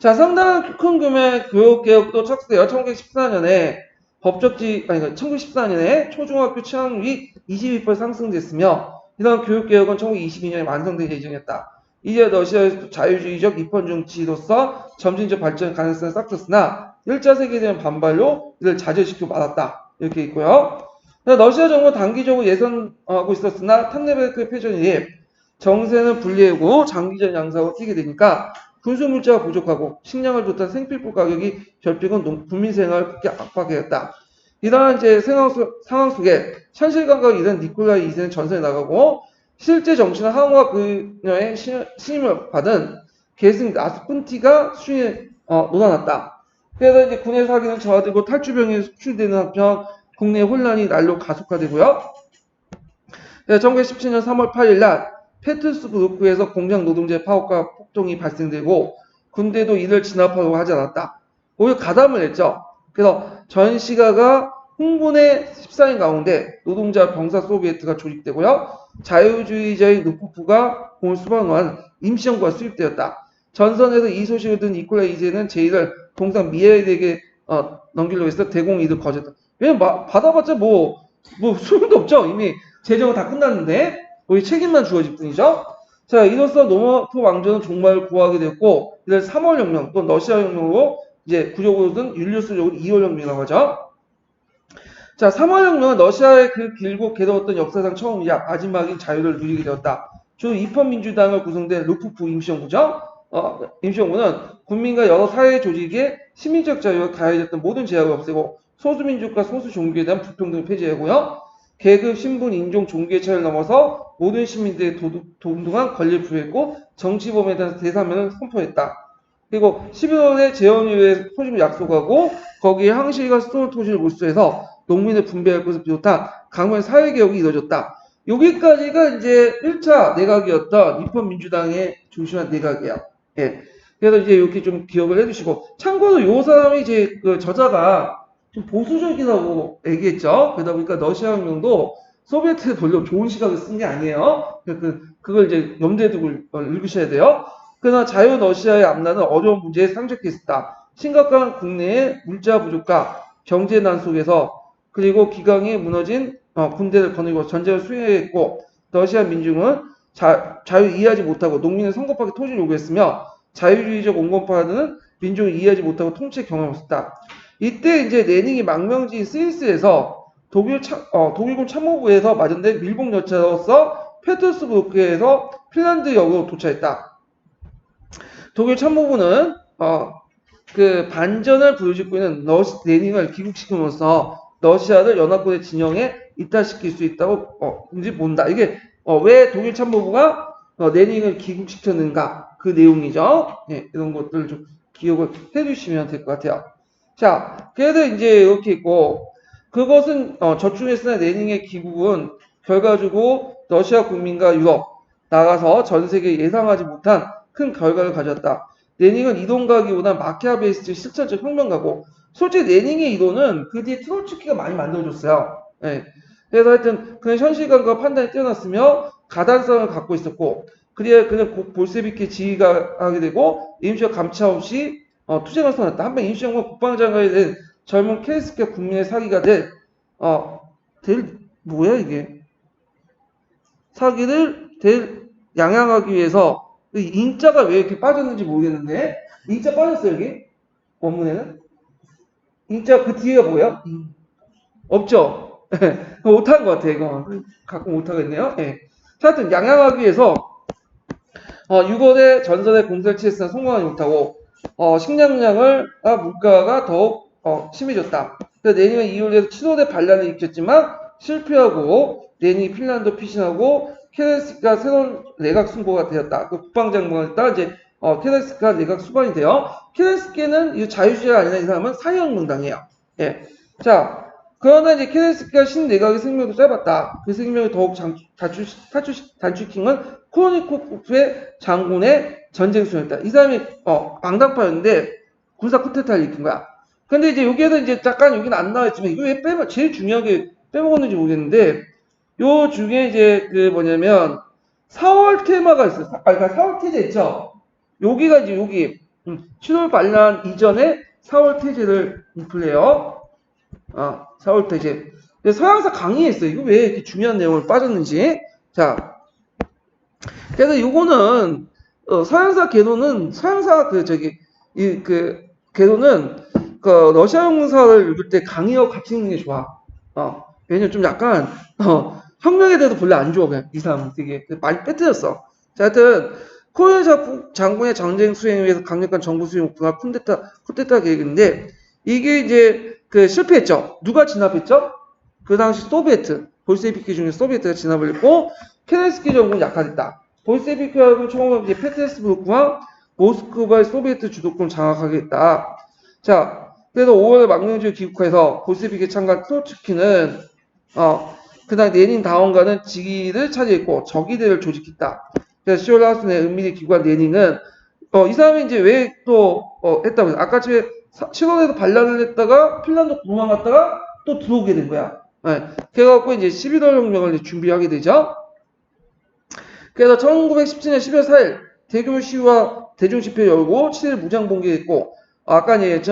자, 상당한 큰 규모의 교육개혁도 착수되어 1914년에 1914년에 초중학교 취학률이 22% 상승됐으며, 이런 교육개혁은 1922년에 완성될 예정이었다. 이제 러시아의 자유주의적 입헌 정치로서 점진적 발전 가능성을 쌓았으나 1차 세계대전 반발로 이를 자제시키고 말았다. 이렇게 있고요. 러시아 정부는 단기적으로 예선하고 있었으나 탄네베르크 패전에 의해 정세는 불리하고 장기전 양상으로 뛰게 되니까 군수 물자가 부족하고 식량을 비롯한 생필품 가격이 결핍은 국민 생활을 크게 압박하였다. 이러한 이제 상황 속에 현실 감각이 잃은 니콜라이 2세는 전선에 나가고 실제 정치는 항우와 그녀의 신임을 받은 계승 라스푼티가 수준에 놓아놨다. 그래서 이제 군의 사기는 저하되고 탈주병이 수출되는 한편 국내 혼란이 날로 가속화되고요. 1917년 3월 8일 날 페트스부르크에서 공장 노동자 파업과 폭동이 발생되고 군대도 이를 진압하려고 하지 않았다. 오히려 가담을 했죠. 그래서 전시가가 흥분의 14인 가운데 노동자 병사 소비에트가 조직되고요. 자유주의자의 루포프가 공을 수반한 임시정부가 수립되었다. 전선에서 이 소식을 든 니콜라이 2세는 제1을 동상 미하일에게 넘기려고 해서 대공 이를 거졌다. 왜냐면 받아봤자 뭐 소용도 없죠. 이미 재정은 다 끝났는데 우리 책임만 주어질 뿐이죠. 자, 이로써 노마프 왕조는 종말을 구하게 되었고, 이를 3월 혁명 또는 러시아 혁명으로 이제 구조로는 율리우스적으로 2월 혁명이라고 하죠. 자, 3월 혁명은 러시아의 그 길고 괴로웠던 역사상 처음이자 마지막인 자유를 누리게 되었다. 주 입헌민주당을 구성된 루프프 임시정부죠. 임시정부는 국민과 여러 사회 조직의 시민적 자유가 가해졌던 모든 제약을 없애고 소수민족과 소수종교에 대한 불평등을 폐지하고요. 계급, 신분, 인종, 종교의 차이를 넘어서 모든 시민들의 동등한 권리를 부여했고 정치범에 대한 대사면을 선포했다. 그리고 11월에 재헌의회 소집을 약속하고 거기에 항실과 스톤 토지를 몰수해서 농민을 분배할 것을 비롯한 강면 사회개혁이 이루어졌다. 여기까지가 이제 1차 내각이었던 입헌민주당의 중심한 내각이에요. 예. 그래서 이제 이렇게 좀 기억을 해두시고, 참고로 요 사람이 이제 그 저자가 좀 보수적이라고 얘기했죠. 그러다 보니까 러시아 혁명도 소비에트에 별로 좋은 시각을 쓴 게 아니에요. 그걸 이제 염두에 두고 읽으셔야 돼요. 그러나 자유 러시아의 앞날은 어려운 문제에 상적해 있었다. 심각한 국내의 물자 부족과 경제난 속에서 그리고 기강이 무너진 군대를 거느리고 전쟁을 수행했고 러시아 민중은 자유 이해하지 못하고 농민을 성급하게 토지를 요구했으며 자유주의적 온건파는 민중을 이해하지 못하고 통치 경험이 없었다. 이때 이제 레닌이 망명지인 스위스에서 독일군 참모부에서 맞은데 밀봉 열차로서 페테르스부르크에서 핀란드역으로 도착했다. 독일 참모부는 그 반전을 부르짖고 있는 레닌을 귀국시킴으로써 러시아를 연합군의 진영에 이탈시킬 수 있다고 이제 본다. 이게 왜 독일 참모부가 레닌을 귀국시켰는가 그 내용이죠. 네, 이런 것들을 좀 기억을 해주시면 될 것 같아요. 자, 그래도 이제 이렇게 있고 그것은 저충했으나 레닌의 귀국은 결과적으로 러시아 국민과 유럽 나가서 전 세계에 예상하지 못한 큰 결과를 가졌다. 레닌은 이론가기보다 마키아벨리스트 실천적 혁명가고 솔직히 레닌의 이론은 그 뒤에 트로츠키가 많이 만들어줬어요. 네. 그래서 하여튼 그는 현실감과 판단이 뛰어났으며 가단성을 갖고 있었고 그래야 그는 볼세비키 지휘가 하게 되고 임시적 감차 없이 투쟁을 선언했다. 한번 임시정부 국방장관이 된 젊은 케이스케 국민의 사기가 뭐야 이게 사기를 양양하기 위해서 인자가 왜 이렇게 빠졌는지 모르겠는데 인자 빠졌어요, 여기? 원문에는? 인자 그 뒤에가 뭐예요? 없죠? 못한 것 같아, 이거. 갖고 못하겠네요. 예. 자, 하여튼, 양양하기 위해서, 6월에 전선의 공세를 취했으나 성공하지 못하고, 식량량을, 물가가 더욱, 심해졌다. 그래서 내년에 이올에서 친호대 반란을 일으켰지만, 실패하고, 내년이 핀란드 피신하고, 케네스가 새로운 내각 순보가 되었다. 그 국방장관을 했다. 이제, 케네스가 내각 수반이 돼요. 케네스케는 이 자유주의가 아니라 이 사람은 사형명당이에요. 예. 자, 그러나 이제 케네스키가 신내각의 생명도 짧았다. 그 생명을 더욱 단축시킨 코르니코프의 장군의 전쟁 수행이었다. 이 사람이 망당파였는데 군사 쿠데타를 일으킨 거야. 근데 이제 여기에서 이제 잠깐 여기는 안 나와있지만 이거 왜 제일 중요하게 빼먹었는지 모르겠는데 요 중에 이제 그 뭐냐면 4월 테마가 있어요. 그러니까 4월 태제 있죠. 여기가 이제 여기 7월 반란 이전에 4월 태제를 플레이어. 4월 태제. 서양사 강의했어요. 이거 왜 이렇게 중요한 내용을 빠졌는지. 자, 그래서 요거는 서양사 개론은 서양사 개론은 그 러시아 영문사를 읽을 때 강의어 같이 읽는 게 좋아. 왜냐면 좀 약간 혁명에 대해서 별로 안 좋아. 그냥 이 사람 되게 많이 빼뜨렸어. 자, 하여튼 코르네 장군의 전쟁 수행에 위해서 강력한 정부 수행 목표가 쿠데타 계획인데 이게 이제 그 실패했죠. 누가 진압했죠? 그 당시 소비에트, 볼셰비키 중에 소비에트가 진압을 했고 케네스키 정부는 약화됐다. 볼셰비키하고 총합 이제 페테르스부르크와 모스크바의 소비에트 주도권 장악하게 했다. 자, 그래서 5월에 망명주의 귀국해서 볼셰비키 참가 트로츠키는 그다음 레닌 다원가는 직위를 차지했고 적의대를 조직했다. 그래서 10월 하순에 은밀히 기구한 레닌은 이 사람이 이제 왜 또 했다고 해서 아까 집에 7월에도 반란을 했다가 핀란드 도망갔다가 또 들어오게 된 거야. 네. 그래갖고 이제 11월 혁명을 준비하게 되죠. 그래서 1917년 12월 4일 대규모 시위와 대중 집회를 열고 7일 무장 봉기했고 아까 이제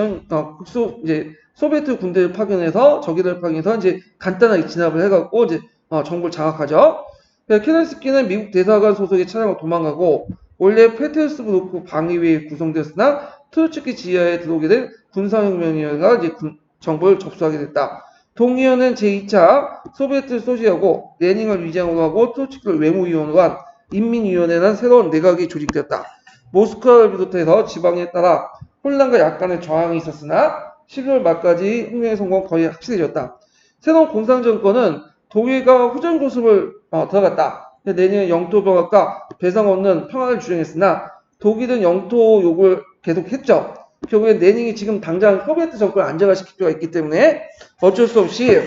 이제 소비에트 군대를 파견해서 적의대를 파견해서 이제 간단하게 진압을 해갖고 이제 정부를 장악하죠. 케넨스키는 미국 대사관 소속의 차량으로 도망가고 원래 페테르스부르크 방위위에 구성되었으나 트로츠키 지하에 들어오게 된 군사혁명위원회가 이제 정부를 접수하게 됐다. 동의원은 제2차 소비에트를 소지하고 레닌을 위장으로 하고 트로츠키를 외무위원으로 한 인민위원회라는 새로운 내각이 조직되었다. 모스크바를 비롯해서 지방에 따라 혼란과 약간의 저항이 있었으나 11월 말까지 혁명의 성공은 거의 확실해졌다. 새로운 공산정권은 독일과 후전 고습을 들어갔다. 내년에 영토병합과 배상 없는 평화를 주장했으나 독일은 영토 욕을 계속했죠. 결국엔 레닌이 지금 당장 소비에트 정권을 안정화시킬 필요가 있기 때문에 어쩔 수 없이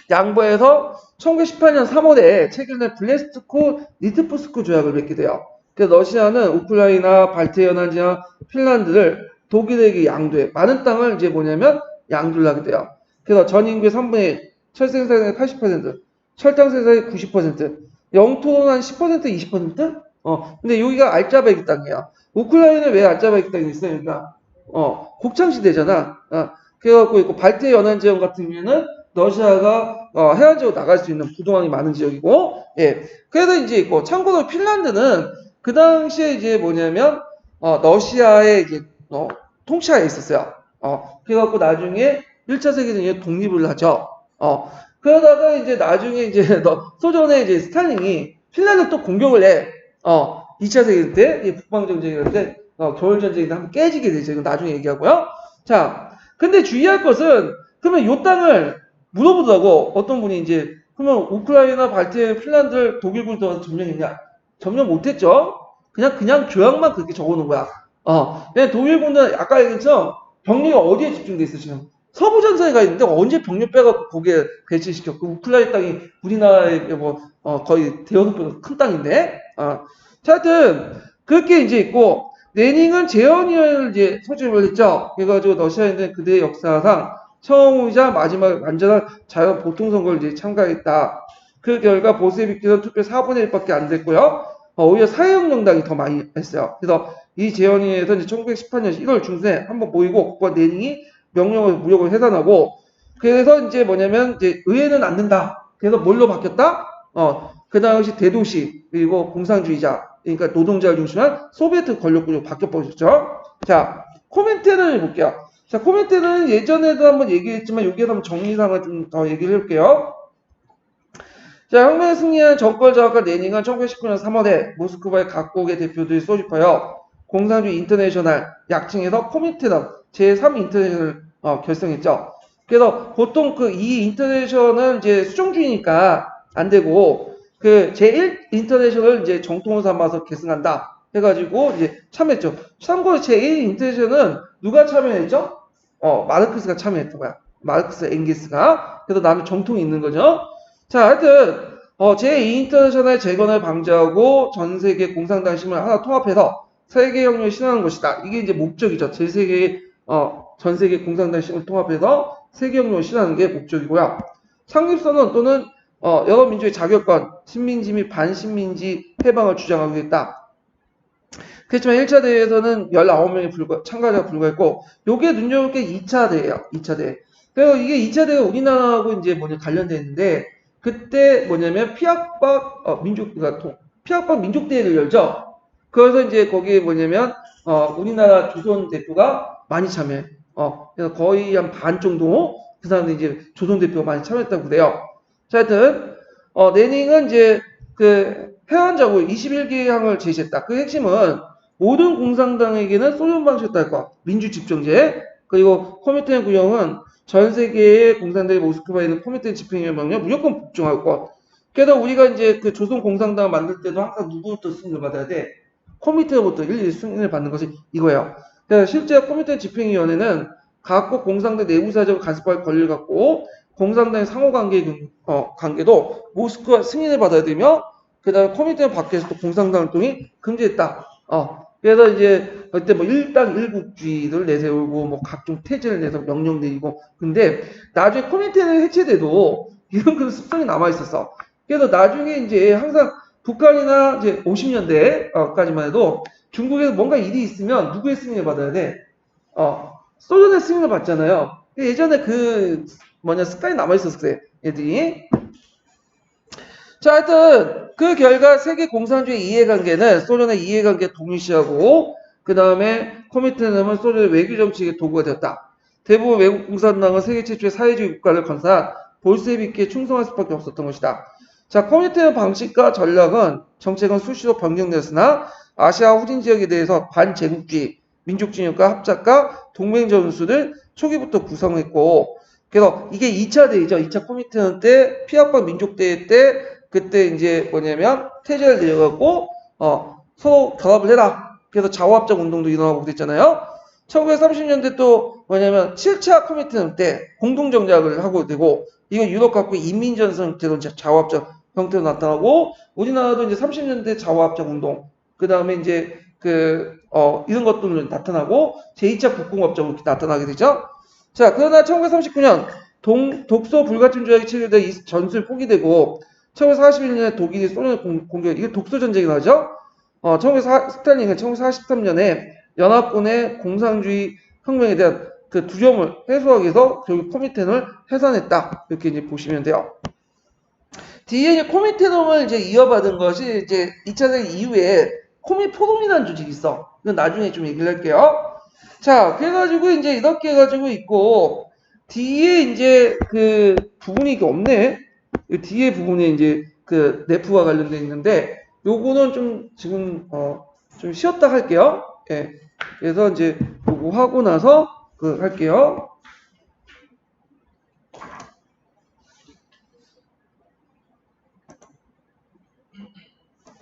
양보해서 1918년 3월에 체결된 블레스트코-리트프스크 조약을 맺게 돼요. 그래서 러시아는 우크라이나, 발트 연안지와 핀란드를 독일에게 양도해 많은 땅을 이제 뭐냐면 양도를 하게 돼요. 그래서 전 인구의 3분의 1, 철 생산의 80%, 철당 생산의 90%, 영토는 한 10%, 20%? 근데 여기가 알짜배기 땅이야. 우크라이나는 왜 알짜배기 땅이 있어요? 그러니까, 곡창시대잖아. 그래갖고 있고, 발트 연안 지역 같은 경우에는 러시아가, 해안지역으로 나갈 수 있는 부동산이 많은 지역이고, 예. 그래서 이제 있고, 참고로 핀란드는 그 당시에 이제 뭐냐면, 러시아의 이제, 통치하에 있었어요. 그래갖고 나중에 1차 세계대전에 독립을 하죠. 그러다가 이제 나중에 이제 소련의 이제 스탈린이 핀란드를 또 공격을 해. 2차 세계대전 때, 북방전쟁이었는데, 겨울전쟁인데 한번 깨지게 되죠. 이건 나중에 얘기하고요. 자, 근데 주의할 것은, 그러면 요 땅을 물어보더라고. 어떤 분이 이제, 그러면 우크라이나, 발트해, 핀란드를 독일군이 들어가서 점령했냐? 점령 못했죠? 그냥 조약만 그렇게 적어놓은 거야. 그냥 독일군은 아까 얘기했죠? 병력이 어디에 집중돼 있어, 지금? 서부 전선에 가 있는데 언제 병력 빼갖고 거기에 배치시켰고 우크라이나 땅이 우리나라의 뭐 거의 대여섯 배 큰 땅인데 자, 하여튼 그렇게 이제 있고 레닌은 재헌위원회를 이제 설립을 했죠. 그래가지고 러시아인들 그들의 역사상 처음이자 마지막 완전한 자유 보통선거를 이제 참가했다. 그 결과 볼셰비키는 투표 4분의 1밖에 안 됐고요. 오히려 사회혁명당이 더 많이 했어요. 그래서 이 재헌위에서 이제 1918년 1월 중순에 한번 모이고 그과 레닌이 명령을 무력을 해산하고 그래서 이제 뭐냐면 이제 의회는 안 된다. 그래서 뭘로 바뀌었다? 그 당시 대도시 그리고 공산주의자 그러니까 노동자를 중심한 소비에트 권력구조 바뀌어버렸죠. 자, 코멘테는 해볼게요. 자, 코멘테는 예전에도 한번 얘기했지만 여기에서 한번 정리상을 좀 더 얘기를 해볼게요. 자, 혁명에 승리한 정권 장악가 레닌은 1919년 3월에 모스크바의 각국의 대표들이 소집하여 공산주의 인터내셔널, 약칭해서 코민테넌 제3 인터내셔널을 결성했죠. 그래서 보통 그 이 인터내셔널은 이제 수종주의니까 안 되고 그 제1 인터내셔널을 이제 정통으로 삼아서 계승한다 해가지고 이제 참여했죠. 참고로 제1 인터내셔널은 누가 참여했죠? 마르크스가 참여했던 거야. 마르크스, 엥기스가. 그래서 나는 정통이 있는 거죠. 자, 하여튼 제2인터내셔널 재건을 방지하고 전 세계 공산당 힘을 하나 통합해서 세계혁명을 실현하는 것이다. 이게 이제 목적이죠. 전 세계 공산당 힘을 통합해서 세계혁명을 실현하는 게 목적이고요. 창립선언 또는 여러 민족의 자격권, 식민지 및 반식민지 해방을 주장하겠다. 그렇지만 1차 대회에서는 19명의 참가자가 불과했고, 요게 눈여볼 게 2차 대회예요. 2차 대회. 그래서 이게 2차 대회가 우리나라하고 이제 관련돼 있는데, 그때 뭐냐면 피학박 민족대회를 열죠. 그래서 이제 거기에 뭐냐면 우리나라 조선 대표가 많이 참여해. 그래서 거의 한 반 정도 그 사람들이 이제 조선 대표가 많이 참여했다고 그래요. 자, 하여튼 레닌은 이제 그 회원자고 21개의 항을 제시했다. 그 핵심은 모든 공산당에게는 소련 방식을 딸 것, 민주집정제, 그리고 코미테의 구형은 전 세계의 공산당이 모스크바에 있는 코미테 집행위원회에 무조건 복종할 것. 그래서 우리가 이제 그 조선 공산당을 만들 때도 항상 누구부터 승인을 받아야 돼? 코미테로부터 일일이 승인을 받는 것이 이거예요. 그래서 실제 코미테 집행위원회는 각국 공산당 내부 사정을 간섭할 권리를 갖고 공산당의 관계도 모스크바 승인을 받아야 되며 그 다음에 코미테 밖에서 또 공산당 활동이 금지했다. 그래서 이제 그때 뭐 일당 일국주의를 내세우고 뭐 각종 태제를 내서 명령 내리고 근데 나중에 코미테는 해체돼도 이런 그런 습성이 남아 있었어. 그래서 나중에 이제 항상 북한이나 이제 50년대까지만 해도 중국에서 뭔가 일이 있으면 누구의 승인을 받아야 돼? 소련의 승인을 받잖아요. 예전에 습관이 남아 있었어 그래 애들이. 자, 하여튼 그 결과 세계 공산주의 이해관계는 소련의 이해관계 동일시하고 그 다음에 코미테는 소련의 외교정책의 도구가 되었다. 대부분 외국 공산당은 세계 최초의 사회주의 국가를 건설한 볼세비키에 충성할 수밖에 없었던 것이다. 자, 코미테의 방식과 정책은 수시로 변경되었으나 아시아 후진 지역에 대해서 반제국주의, 민족진영과 합작과 동맹전술을 초기부터 구성했고 그래서 이게 2차 대회죠. 2차 코미테넌 때 피아파 민족대회 때 그때 이제 뭐냐면 태제를 내려갖고 서로 결합을 해라. 그래서 자화합작 운동도 일어나고 그랬잖아요. 1930년대 또 뭐냐면 7차 코미테넌 때 공동정작을 하고 되고 이건 유럽 갖고 인민전선 형태로 자화합작 형태로 나타나고 우리나라도 이제 30년대 자화합작 운동 그 다음에 이제 이런 것들로 나타나고 제2차 국공합작으로 이렇게 나타나게 되죠. 자, 그러나 1939년 독소 불가침 조약이 체결돼 이 전술 포기되고 1941년에 독일이 소련을 공격, 이게 독소 전쟁이 나죠? 스탈린은 1943년에 연합군의 공산주의 혁명에 대한 그 두려움을 해소하기 위해서 결국 코미테논을 해산했다. 이렇게 이제 보시면 돼요. 뒤에 이제 코미테논을 이제 이어받은 것이 이제 2차 대전 이후에 코미포럼이라는 조직이 있어. 이건 나중에 좀 얘기를 할게요. 자, 그래가지고 이제 이렇게 해가지고 있고, 뒤에 이제 그 부분이 이게 없네. 뒤에 부분에 이제 그 네프와 관련돼 있는데, 요거는 좀 지금, 좀 쉬었다 할게요. 예. 그래서 이제 요거 하고 나서 할게요.